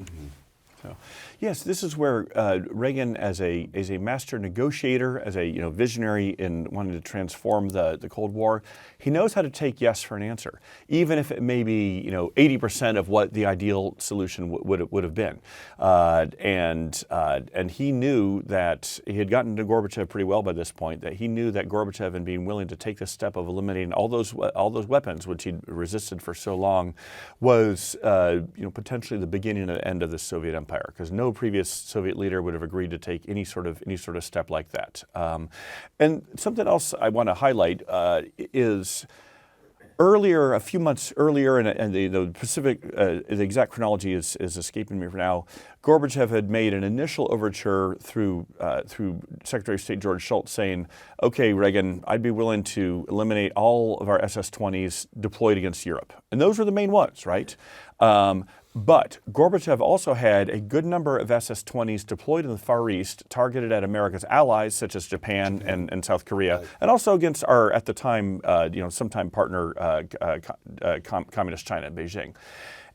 Speaker 2: So, yes, this is where Reagan, as a master negotiator, as a visionary in wanting to transform the Cold War, he knows how to take yes for an answer, even if it may be 80% of what the ideal solution would have been. And he knew that he had gotten to Gorbachev pretty well by this point. That he knew that Gorbachev, in being willing to take the step of eliminating all those weapons which he'd resisted for so long, was potentially the beginning and end of the Soviet Empire. Because no previous Soviet leader would have agreed to take any sort of step like that. And something else I want to highlight is earlier, a few months earlier, and the specific, the exact chronology is escaping me for now. Gorbachev had made an initial overture through Secretary of State George Shultz saying, "Okay, Reagan, I'd be willing to eliminate all of our SS-20s deployed against Europe," and those were the main ones, right? But Gorbachev also had a good number of SS-20s deployed in the Far East, targeted at America's allies, such as Japan and South Korea, and also against our, at the time, sometime partner, Communist China, Beijing.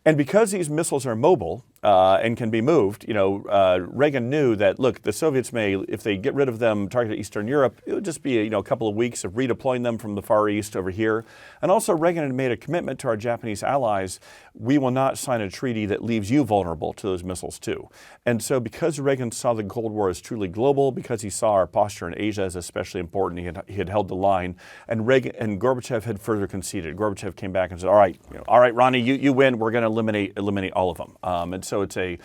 Speaker 2: And because these missiles are mobile and can be moved, Reagan knew that, look, the Soviets may, if they get rid of them, target Eastern Europe, it would just be a couple of weeks of redeploying them from the Far East over here. And also Reagan had made a commitment to our Japanese allies, we will not sign a treaty that leaves you vulnerable to those missiles too. And so because Reagan saw the Cold War as truly global, because he saw our posture in Asia as especially important, he had held the line, and Reagan and Gorbachev had further conceded. Gorbachev came back and said, all right, Ronnie, you win, we're going to eliminate all of them. And so it's a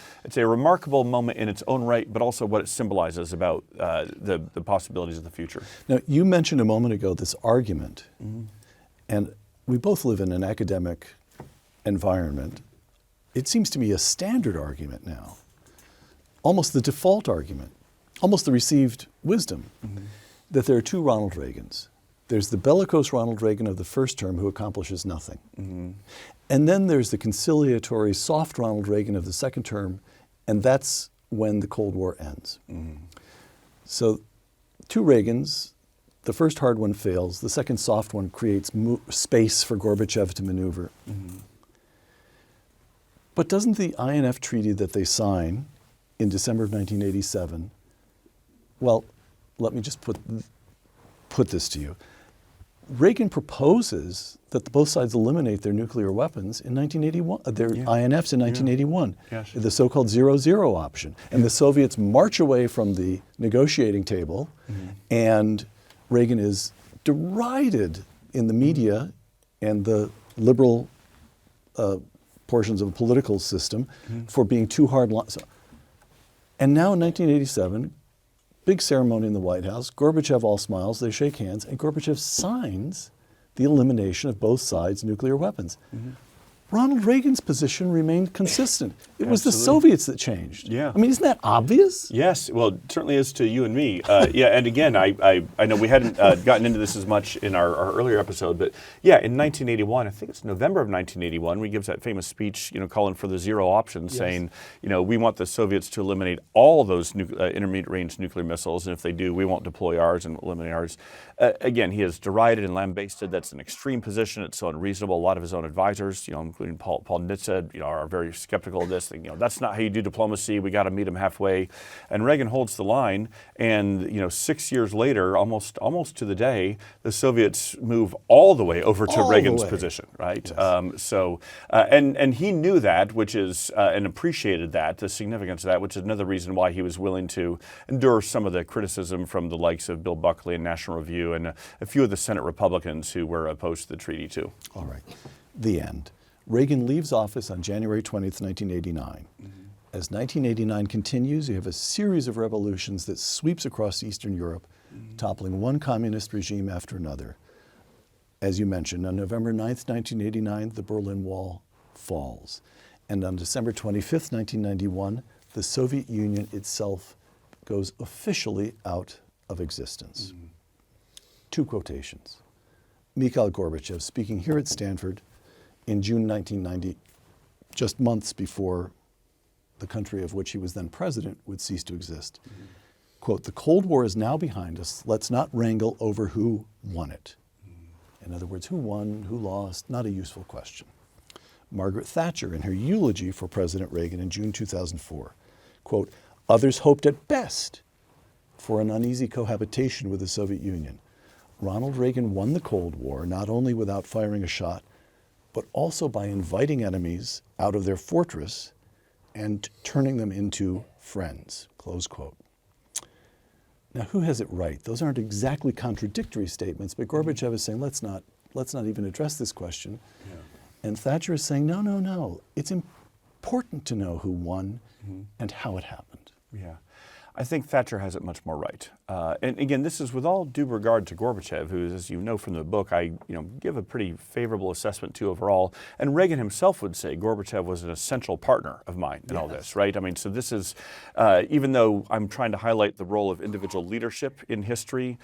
Speaker 2: remarkable moment in its own right, but also what it symbolizes about the possibilities of the future.
Speaker 1: Now, you mentioned a moment ago this argument, and we both live in an academic environment. It seems to be a standard argument now, almost the default argument, almost the received wisdom, that there are two Ronald Reagans. There's the bellicose Ronald Reagan of the first term who accomplishes nothing. And then there's the conciliatory, soft Ronald Reagan of the second term, and that's when the Cold War ends. So two Reagans, the first hard one fails, the second soft one creates space for Gorbachev to maneuver. But doesn't the INF treaty that they sign in December of 1987, well, let me just put this to you. Reagan proposes that both sides eliminate their nuclear weapons in 1981, their INFs in 1981, the so-called 0-0 option. And the Soviets march away from the negotiating table, and Reagan is derided in the media and the liberal portions of the political system for being too hard. And now in 1987, big ceremony in the White House, Gorbachev all smiles, they shake hands, and Gorbachev signs the elimination of both sides' nuclear weapons. Ronald Reagan's position remained consistent. It was the Soviets that changed. I mean, isn't that obvious?
Speaker 2: Yes, well, it certainly is to you and me. And again, I know we hadn't gotten into this as much in our earlier episode, but yeah, in 1981, I think it's November of 1981, we gives that famous speech, calling for the zero option, saying, we want the Soviets to eliminate all those intermediate range nuclear missiles, and if they do, we won't deploy ours and eliminate ours. Again, he has derided and lambasted. That's an extreme position. It's so unreasonable. A lot of his own advisors, including Paul Nitze, are very skeptical of this. That's not how you do diplomacy. We got to meet them halfway. And Reagan holds the line. And 6 years later, almost to the day, the Soviets move all the way over to Reagan's position, right? Yes. And he knew that, which is and appreciated that, the significance of that, which is another reason why he was willing to endure some of the criticism from the likes of Bill Buckley and National Review and a few of the Senate Republicans who were opposed to the treaty too.
Speaker 1: All right. The end. Reagan leaves office on January 20th, 1989. As 1989 continues, you have a series of revolutions that sweeps across Eastern Europe, toppling one communist regime after another. As you mentioned, on November 9th, 1989, the Berlin Wall falls. And on December 25th, 1991, the Soviet Union itself goes officially out of existence. Two quotations. Mikhail Gorbachev, speaking here at Stanford in June 1990, just months before the country of which he was then president would cease to exist. Quote, "The Cold War is now behind us. Let's not wrangle over who won it." In other words, who won, who lost, not a useful question. Margaret Thatcher, in her eulogy for President Reagan in June 2004, quote, "Others hoped at best for an uneasy cohabitation with the Soviet Union. Ronald Reagan won the Cold War not only without firing a shot, but also by inviting enemies out of their fortress and turning them into friends," close quote. Now, who has it right? Those aren't exactly contradictory statements, but Gorbachev is saying, let's not even address this question. And Thatcher is saying, no, it's important to know who won and how it happened.
Speaker 2: Yeah. I think Thatcher has it much more right. And again, this is with all due regard to Gorbachev, who, as you know from the book, I give a pretty favorable assessment to overall. And Reagan himself would say Gorbachev was an essential partner of mine in all this, right? I mean, so this is, even though I'm trying to highlight the role of individual leadership in history,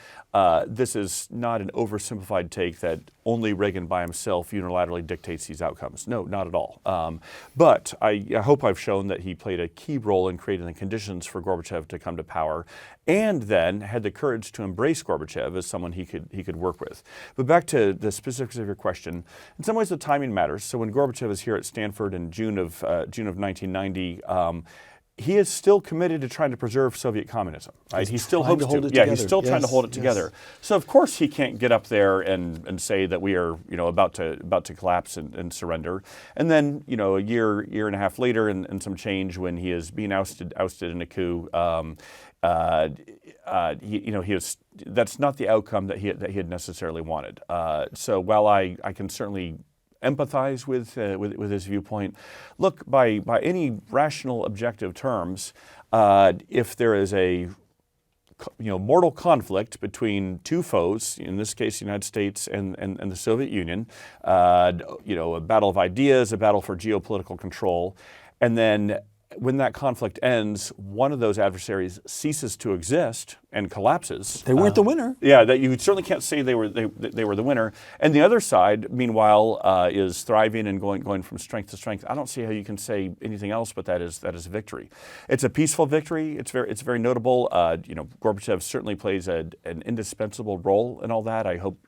Speaker 2: this is not an oversimplified take that only Reagan by himself unilaterally dictates these outcomes. No, not at all. But I hope I've shown that he played a key role in creating the conditions for Gorbachev to come to power, and then had the courage to embrace Gorbachev as someone he could work with. But back to the specifics of your question, in some ways the timing matters. So when Gorbachev is here at Stanford in June of 1990, he is still committed to trying to preserve Soviet communism, right? He still hopes to. Yeah, he's still trying to hold it together. So of course he can't get up there and say that we are, about to collapse and surrender. And then, a year and a half later, and some change when he is being ousted in a coup. That's not the outcome that he had necessarily wanted. So while I can certainly empathize with his viewpoint, look, by any rational, objective terms, if there is a mortal conflict between two foes, in this case the United States and the Soviet Union, a battle of ideas, a battle for geopolitical control, and then when that conflict ends, one of those adversaries ceases to exist and collapses.
Speaker 1: They weren't the winner.
Speaker 2: Yeah, that you certainly can't say they were the winner. And the other side, meanwhile, is thriving and going from strength to strength. I don't see how you can say anything else, but that is victory. It's a peaceful victory. It's very notable. Gorbachev certainly plays an indispensable role in all that. I hope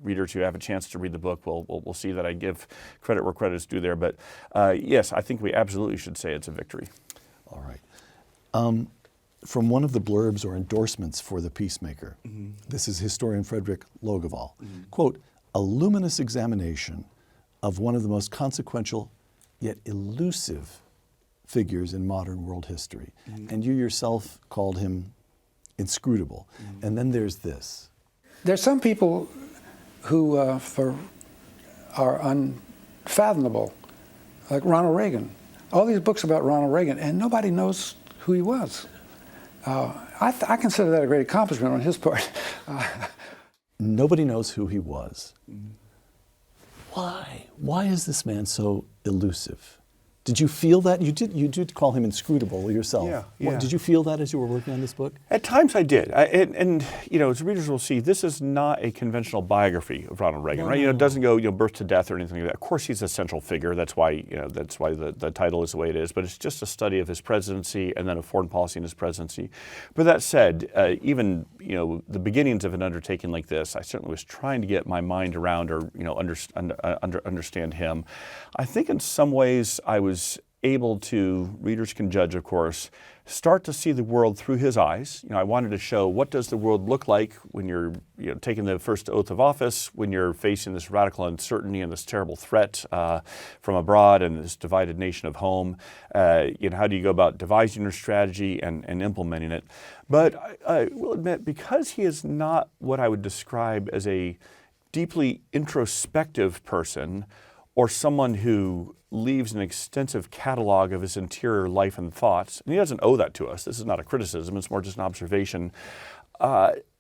Speaker 2: readers who have a chance to read the book will see that I give credit where credit is due there. But yes, I think we absolutely should say it's a victory.
Speaker 1: All right. From one of the blurbs or endorsements for the Peacemaker, this is historian Frederick Logevall, quote, "A luminous examination of one of the most consequential yet elusive figures in modern world history." And you yourself called him inscrutable. And then there's this.
Speaker 5: There's some people who are unfathomable, like Ronald Reagan. All these books about Ronald Reagan, and nobody knows who he was. I consider that a great accomplishment on his part.
Speaker 1: Nobody knows who he was. Why? Why is this man so elusive? Did you feel that? You did call him inscrutable yourself.
Speaker 2: Yeah.
Speaker 1: Did you feel that as you were working on this book?
Speaker 2: At times I did. And as readers will see, this is not a conventional biography of Ronald Reagan, right? It doesn't go, birth to death or anything like that. Of course he's a central figure. That's why, the title is the way it is. But it's just a study of his presidency and then of foreign policy in his presidency. But that said, even, the beginnings of an undertaking like this, I certainly was trying to get my mind around or, understand him. I think in some ways I was able to, readers can judge, of course, start to see the world through his eyes. I wanted to show what does the world look like when you're taking the first oath of office, when you're facing this radical uncertainty and this terrible threat from abroad and this divided nation of home. How do you go about devising your strategy and implementing it? But I will admit, because he is not what I would describe as a deeply introspective person or someone who leaves an extensive catalog of his interior life and thoughts, and he doesn't owe that to us. This is not a criticism, it's more just an observation.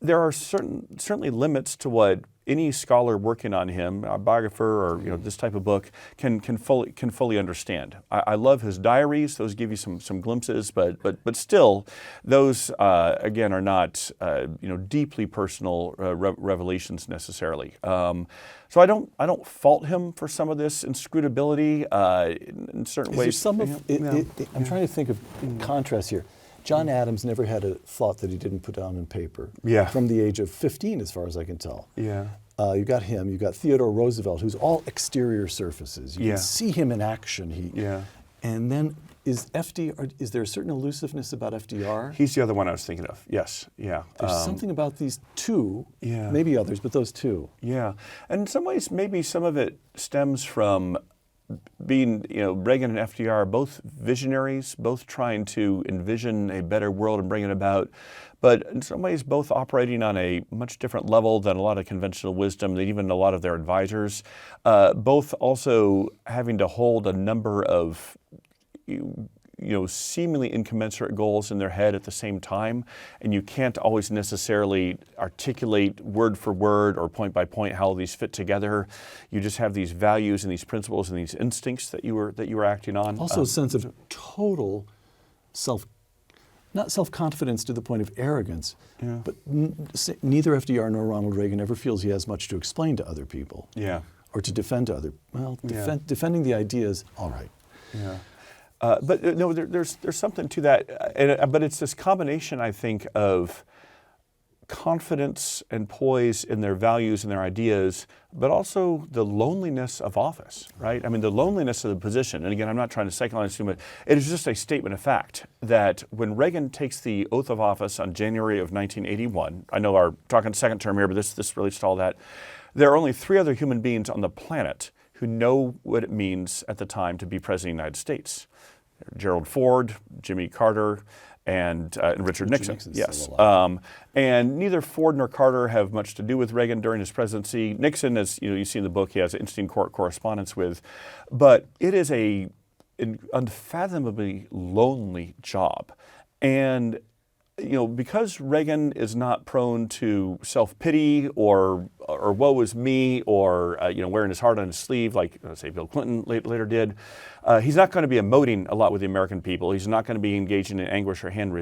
Speaker 2: There are certainly limits to what any scholar working on him, a biographer or this type of book, can fully understand. I love his diaries; those give you some glimpses, but still, those again are not deeply personal revelations necessarily. So I don't fault him for some of this inscrutability in certain ways.
Speaker 1: I'm trying to think of contrast here. John Adams never had a thought that he didn't put down on paper.
Speaker 2: Yeah.
Speaker 1: From the age of 15, as far as I can tell.
Speaker 2: Yeah.
Speaker 1: You got him. You got Theodore Roosevelt, who's all exterior surfaces. You can see him in action. And then is FDR? Is there a certain elusiveness about FDR?
Speaker 2: He's the other one I was thinking of. Yes. Yeah.
Speaker 1: There's something about these two. Yeah. Maybe others, but those two.
Speaker 2: Yeah. And in some ways, maybe some of it stems from being, Reagan and FDR are both visionaries, both trying to envision a better world and bring it about, but in some ways both operating on a much different level than a lot of conventional wisdom, than even a lot of their advisors, both also having to hold a number of seemingly incommensurate goals in their head at the same time, and you can't always necessarily articulate word for word or point by point how these fit together. You just have these values and these principles and these instincts that you were acting on.
Speaker 1: Also a sense of total not self-confidence to the point of arrogance, but neither FDR nor Ronald Reagan ever feels he has much to explain to other people.
Speaker 2: Yeah.
Speaker 1: Or to defend to other, defending the ideas, all right.
Speaker 2: Yeah. But no, there's something to that, but it's this combination, I think, of confidence and poise in their values and their ideas, but also the loneliness of office, right? I mean, the loneliness of the position. And again, I'm not trying to psychoanalyze too much. It is just a statement of fact that when Reagan takes the oath of office on January of 1981, I know we're talking second term here, but this relates to all that. There are only 3 other human beings on the planet who know what it means at the time to be President of the United States. Gerald Ford, Jimmy Carter, and Richard Nixon. Yes. And neither Ford nor Carter have much to do with Reagan during his presidency. Nixon, as you see in the book, he has an interesting correspondence with. But it is an unfathomably lonely job. And because Reagan is not prone to self-pity or woe is me or wearing his heart on his sleeve like say Bill Clinton later did, he's not going to be emoting a lot with the American people. He's not going to be engaging in anguish or hand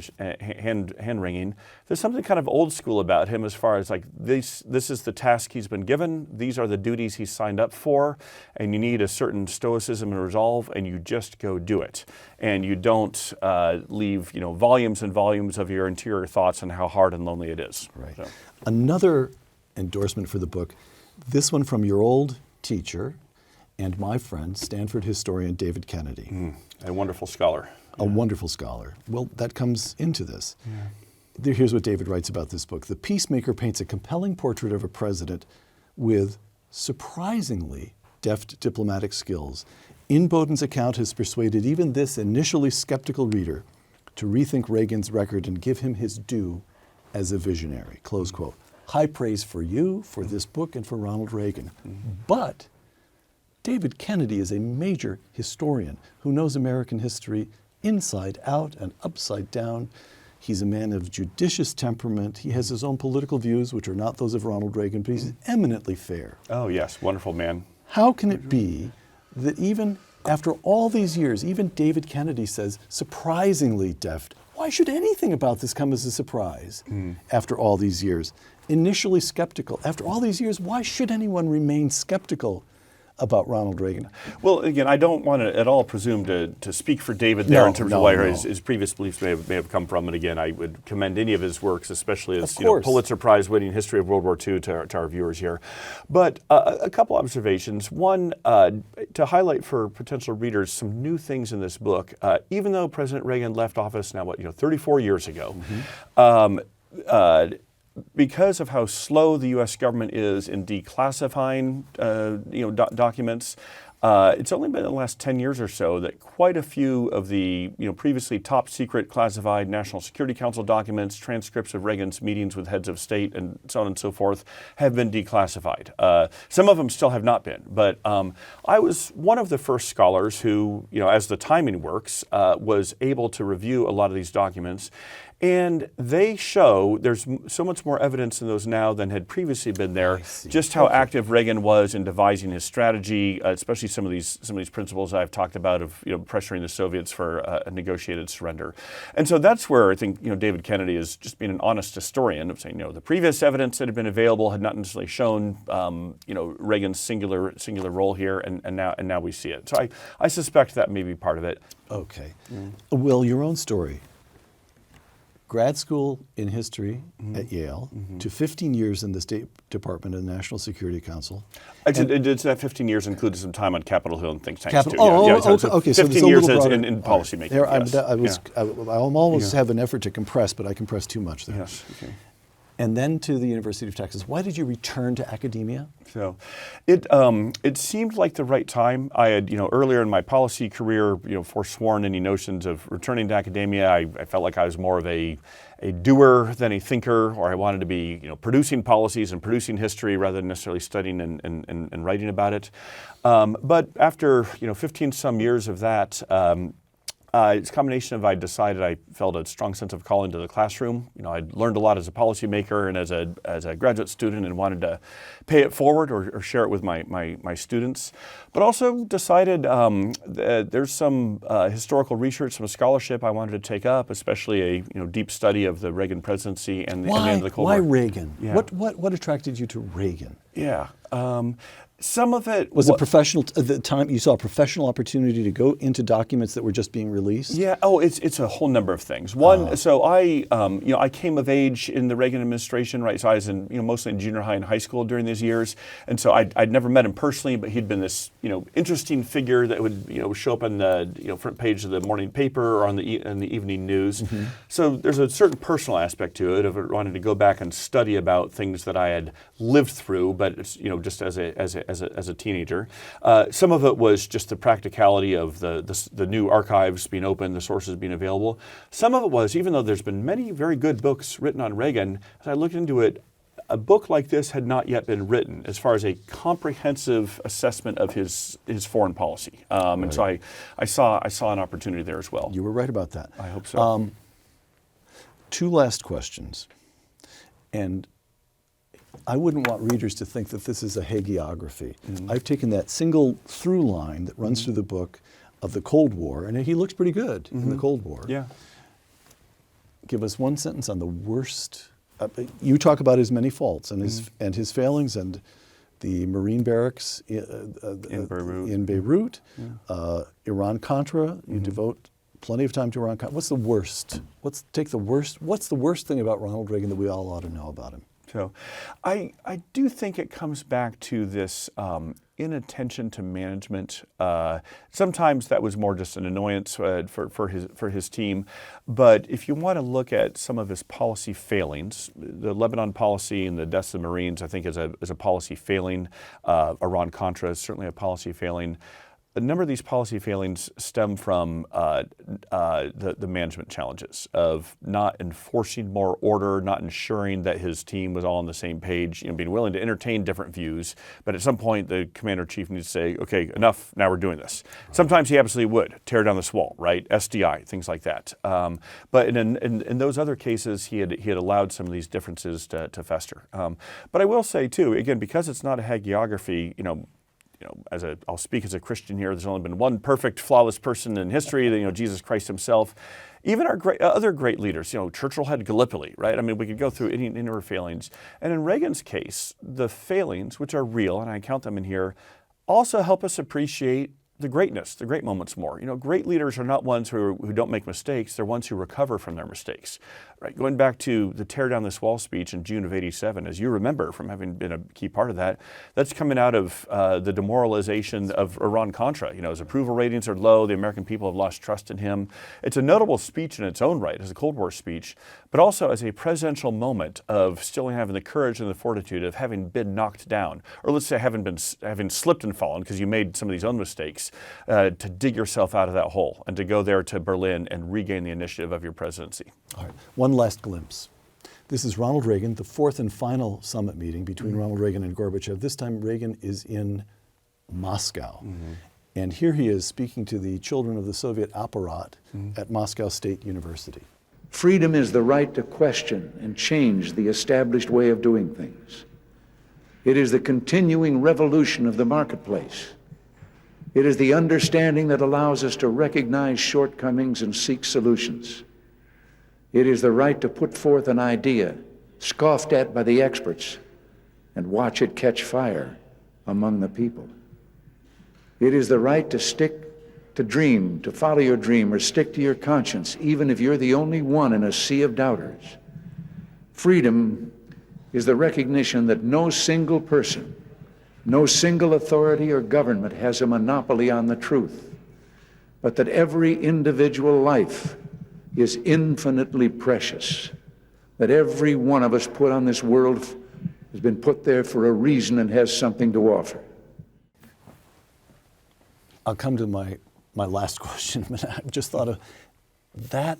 Speaker 2: wringing. There's something kind of old school about him as far as like this is the task he's been given. These are the duties he's signed up for, and you need a certain stoicism and resolve, and you just go do it. And you don't leave volumes and volumes of your interior thoughts on how hard and lonely it is.
Speaker 1: Right.
Speaker 2: So.
Speaker 1: Another endorsement for the book, this one from your old teacher and my friend, Stanford historian David Kennedy.
Speaker 2: A wonderful scholar.
Speaker 1: A wonderful scholar. Well, that comes into this. Here's what David writes about this book. The Peacemaker paints a compelling portrait of a president with surprisingly deft diplomatic skills. Inboden's account has persuaded even this initially skeptical reader to rethink Reagan's record and give him his due as a visionary, close quote. High praise for you, for this book, and for Ronald Reagan. But David Kennedy is a major historian who knows American history inside out and upside down. He's a man of judicious temperament. He has his own political views, which are not those of Ronald Reagan, but he's eminently fair.
Speaker 2: Oh, yes, wonderful man.
Speaker 1: How can it be that even after all these years, even David Kennedy says, surprisingly deft? Why should anything about this come as a surprise after all these years? Initially skeptical. After all these years, why should anyone remain skeptical about Ronald Reagan?
Speaker 2: Well, again, I don't want to at all presume to speak for David there in terms of where his previous beliefs may have come from. And again, I would commend any of his works, especially as Pulitzer Prize winning history of World War II to our viewers here. But a couple observations. One, to highlight for potential readers some new things in this book. Even though President Reagan left office now, 34 years ago, because of how slow the U.S. government is in declassifying, documents, it's only been in the last 10 years or so that quite a few of the, previously top secret classified National Security Council documents, transcripts of Reagan's meetings with heads of state and so on and so forth have been declassified. Some of them still have not been, but I was one of the first scholars who, as the timing works, was able to review a lot of these documents. And they show there's so much more evidence in those now than had previously been there. Just how active Reagan was in devising his strategy, especially some of these principles I've talked about of pressuring the Soviets for a negotiated surrender. And so that's where I think David Kennedy is just being an honest historian of saying the previous evidence that had been available had not necessarily shown Reagan's singular role here, and now we see it. So I suspect that may be part of it.
Speaker 1: Okay. Will, your own story. Grad school in history at Yale, to 15 years in the State Department and the National Security Council.
Speaker 2: Did that 15 years included some time on Capitol Hill and think tanks too?
Speaker 1: Okay. So
Speaker 2: 15 years in policy making.
Speaker 1: I almost have an effort to compress, but I compressed too much there.
Speaker 2: Yes. Okay.
Speaker 1: And then to the University of Texas. Why did you return to academia?
Speaker 2: So, it seemed like the right time. I had, earlier in my policy career, forsworn any notions of returning to academia. I felt like I was more of a doer than a thinker, or I wanted to be, producing policies and producing history rather than necessarily studying and writing about it. But after, 15 some years of that, It's a combination of I decided I felt a strong sense of calling to the classroom. I'd learned a lot as a policymaker and as a graduate student and wanted to pay it forward or share it with my students. But also decided that there's some historical research, some scholarship I wanted to take up, especially a deep study of the Reagan presidency and the end of the Cold War.
Speaker 1: Why Reagan?
Speaker 2: Yeah.
Speaker 1: What attracted you to Reagan?
Speaker 2: Yeah. Some of it
Speaker 1: Was it professional at the time? You saw a professional opportunity to go into documents that were just being released?
Speaker 2: Yeah. Oh, it's a whole number of things. One, so I came of age in the Reagan administration, right? So I was in mostly in junior high and high school during these years, and so I'd never met him personally, but he'd been this interesting figure that would show up on the front page of the morning paper or on the evening news. Mm-hmm. So there's a certain personal aspect to it of wanting to go back and study about things that I had lived through, but it's just as a teenager. Some of it was just the practicality of the new archives being open, the sources being available. Some of it was, even though there's been many very good books written on Reagan, as I looked into it, a book like this had not yet been written as far as a comprehensive assessment of his foreign policy. Right. And so I saw an opportunity there as well.
Speaker 1: You were right about that.
Speaker 2: I hope so.
Speaker 1: Two last questions. And I wouldn't want readers to think that this is a hagiography. Mm-hmm. I've taken that single through line that runs through the book of the Cold War, and he looks pretty good in the Cold War.
Speaker 2: Yeah.
Speaker 1: Give us one sentence on the worst. You talk about his many faults and his failings and the Marine barracks in Beirut, Iran-Contra. You devote plenty of time to Iran-Contra. What's the worst? What's the worst thing about Ronald Reagan that we all ought to know about him?
Speaker 2: So I do think it comes back to this inattention to management. Sometimes that was more just an annoyance for his team. But if you want to look at some of his policy failings, the Lebanon policy and the deaths of Marines, I think is a policy failing. Iran-Contra is certainly a policy failing. A number of these policy failings stem from the management challenges of not enforcing more order, not ensuring that his team was all on the same page, being willing to entertain different views. But at some point, the commander-in-chief needs to say, okay, enough, now we're doing this. Sometimes he absolutely would tear down this wall, right? SDI, things like that. But in those other cases, he had allowed some of these differences to fester. But I will say, too, again, because it's not a hagiography, I'll speak as a Christian here. There's only been one perfect, flawless person in history, Jesus Christ himself. Even our other great leaders, Churchill had Gallipoli, right? I mean, we could go through any of her failings. And in Reagan's case, the failings, which are real, and I count them in here, also help us appreciate the greatness, the great moments more. Great leaders are not ones who don't make mistakes. They're ones who recover from their mistakes. Right? Going back to the tear down this wall speech in June of '87, as you remember from having been a key part of that, that's coming out of the demoralization of Iran-Contra. His approval ratings are low. The American people have lost trust in him. It's a notable speech in its own right as a Cold War speech, but also as a presidential moment of still having the courage and the fortitude of having been knocked down, or let's say having slipped and fallen because you made some of these own mistakes, to dig yourself out of that hole and to go there to Berlin and regain the initiative of your presidency.
Speaker 1: All right. One last glimpse. This is Ronald Reagan, the fourth and final summit meeting between Ronald Reagan and Gorbachev. This time Reagan is in Moscow. And here he is speaking to the children of the Soviet apparat at Moscow State University.
Speaker 3: Freedom is the right to question and change the established way of doing things. It is the continuing revolution of the marketplace. It is the understanding that allows us to recognize shortcomings and seek solutions. It is the right to put forth an idea scoffed at by the experts and watch it catch fire among the people. It is the right to dream, to follow your dream, or stick to your conscience, even if you're the only one in a sea of doubters. Freedom is the recognition that no single person, no single authority or government has a monopoly on the truth, but that every individual life is infinitely precious, that every one of us put on this world has been put there for a reason and has something to offer.
Speaker 1: I'll come to my last question, but I just thought of that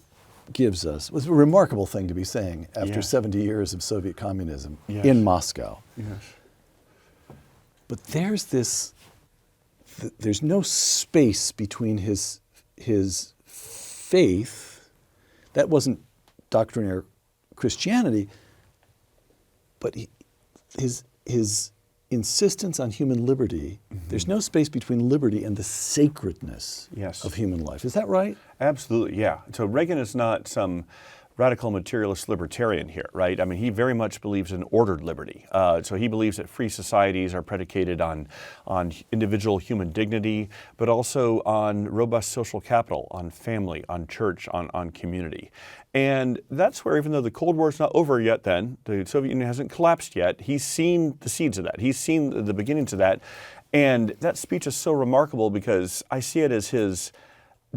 Speaker 1: gives us, it was a remarkable thing to be saying after 70 years of Soviet communism in Moscow.
Speaker 2: Yes.
Speaker 1: But there's no space between his faith. That wasn't doctrinaire Christianity, but his insistence on human liberty, there's no space between liberty and the sacredness
Speaker 2: Yes.
Speaker 1: of human life. Is that right?
Speaker 2: Absolutely, yeah. So Reagan is not some radical materialist libertarian here, right? I mean, he very much believes in ordered liberty. So he believes that free societies are predicated on individual human dignity, but also on robust social capital, on family, on church, on community. And that's where, even though the Cold War is not over yet then, the Soviet Union hasn't collapsed yet, he's seen the seeds of that. He's seen the beginnings of that. And that speech is so remarkable because I see it as his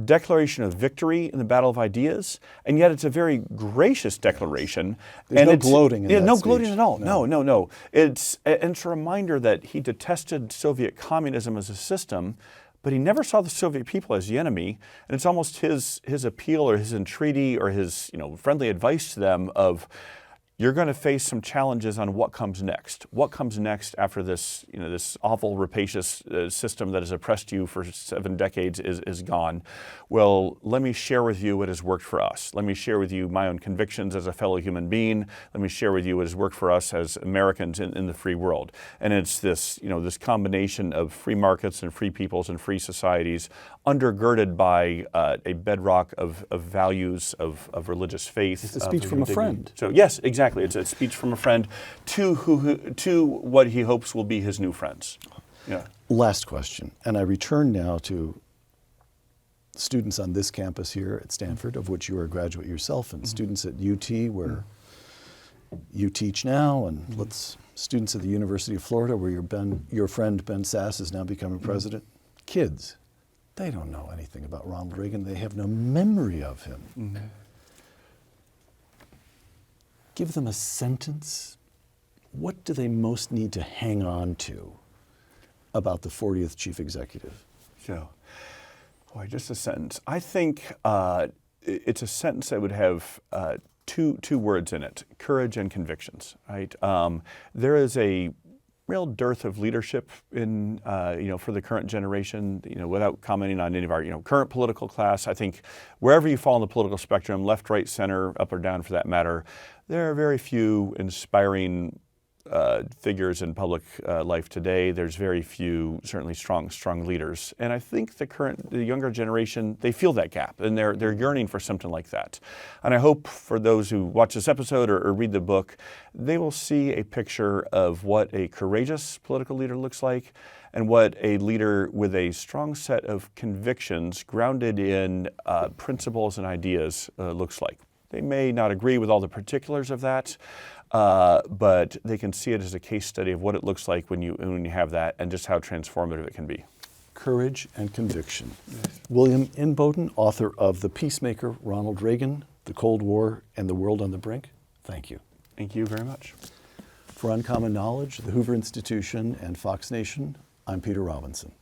Speaker 2: declaration of victory in the battle of ideas, and yet it's a very gracious declaration.
Speaker 1: There's no gloating in that
Speaker 2: no
Speaker 1: speech.
Speaker 2: gloating at all. No. It's a reminder that he detested Soviet communism as a system, but he never saw the Soviet people as the enemy. And it's almost his appeal or his entreaty or his friendly advice to them of, you're going to face some challenges on what comes next. What comes next after this, this awful, rapacious system that has oppressed you for 7 decades is gone. Well, let me share with you what has worked for us. Let me share with you my own convictions as a fellow human being. Let me share with you what has worked for us as Americans in the free world. And it's this, this combination of free markets and free peoples and free societies undergirded by a bedrock of values, of religious faith.
Speaker 1: It's a speech from a friend.
Speaker 2: So yes, exactly. It's a speech from a friend to what he hopes will be his new friends. Yeah.
Speaker 1: Last question, and I return now to students on this campus here at Stanford, of which you are a graduate yourself, and students at UT, where you teach now, and students at the University of Florida, where your friend Ben Sass is now becoming president. Kids, they don't know anything about Ronald Reagan. They have no memory of him. Give them a sentence. What do they most need to hang on to about the 40th chief executive?
Speaker 2: So, boy, just a sentence. I think it's a sentence that would have two words in it: courage and convictions. Right? There is a real dearth of leadership in for the current generation. Without commenting on any of our current political class, I think wherever you fall on the political spectrum, left, right, center, up or down, for that matter, there are very few inspiring figures in public life today. There's very few, certainly strong leaders. And I think the younger generation, they feel that gap, and they're yearning for something like that. And I hope for those who watch this episode or read the book, they will see a picture of what a courageous political leader looks like, and what a leader with a strong set of convictions grounded in principles and ideas looks like. They may not agree with all the particulars of that, but they can see it as a case study of what it looks like when you have that, and just how transformative it can be.
Speaker 1: Courage and conviction. Yes. William Inboden, author of The Peacemaker, Ronald Reagan, The Cold War, and the World on the Brink. Thank you.
Speaker 2: Thank you very much.
Speaker 1: For Uncommon Knowledge, the Hoover Institution, and Fox Nation, I'm Peter Robinson.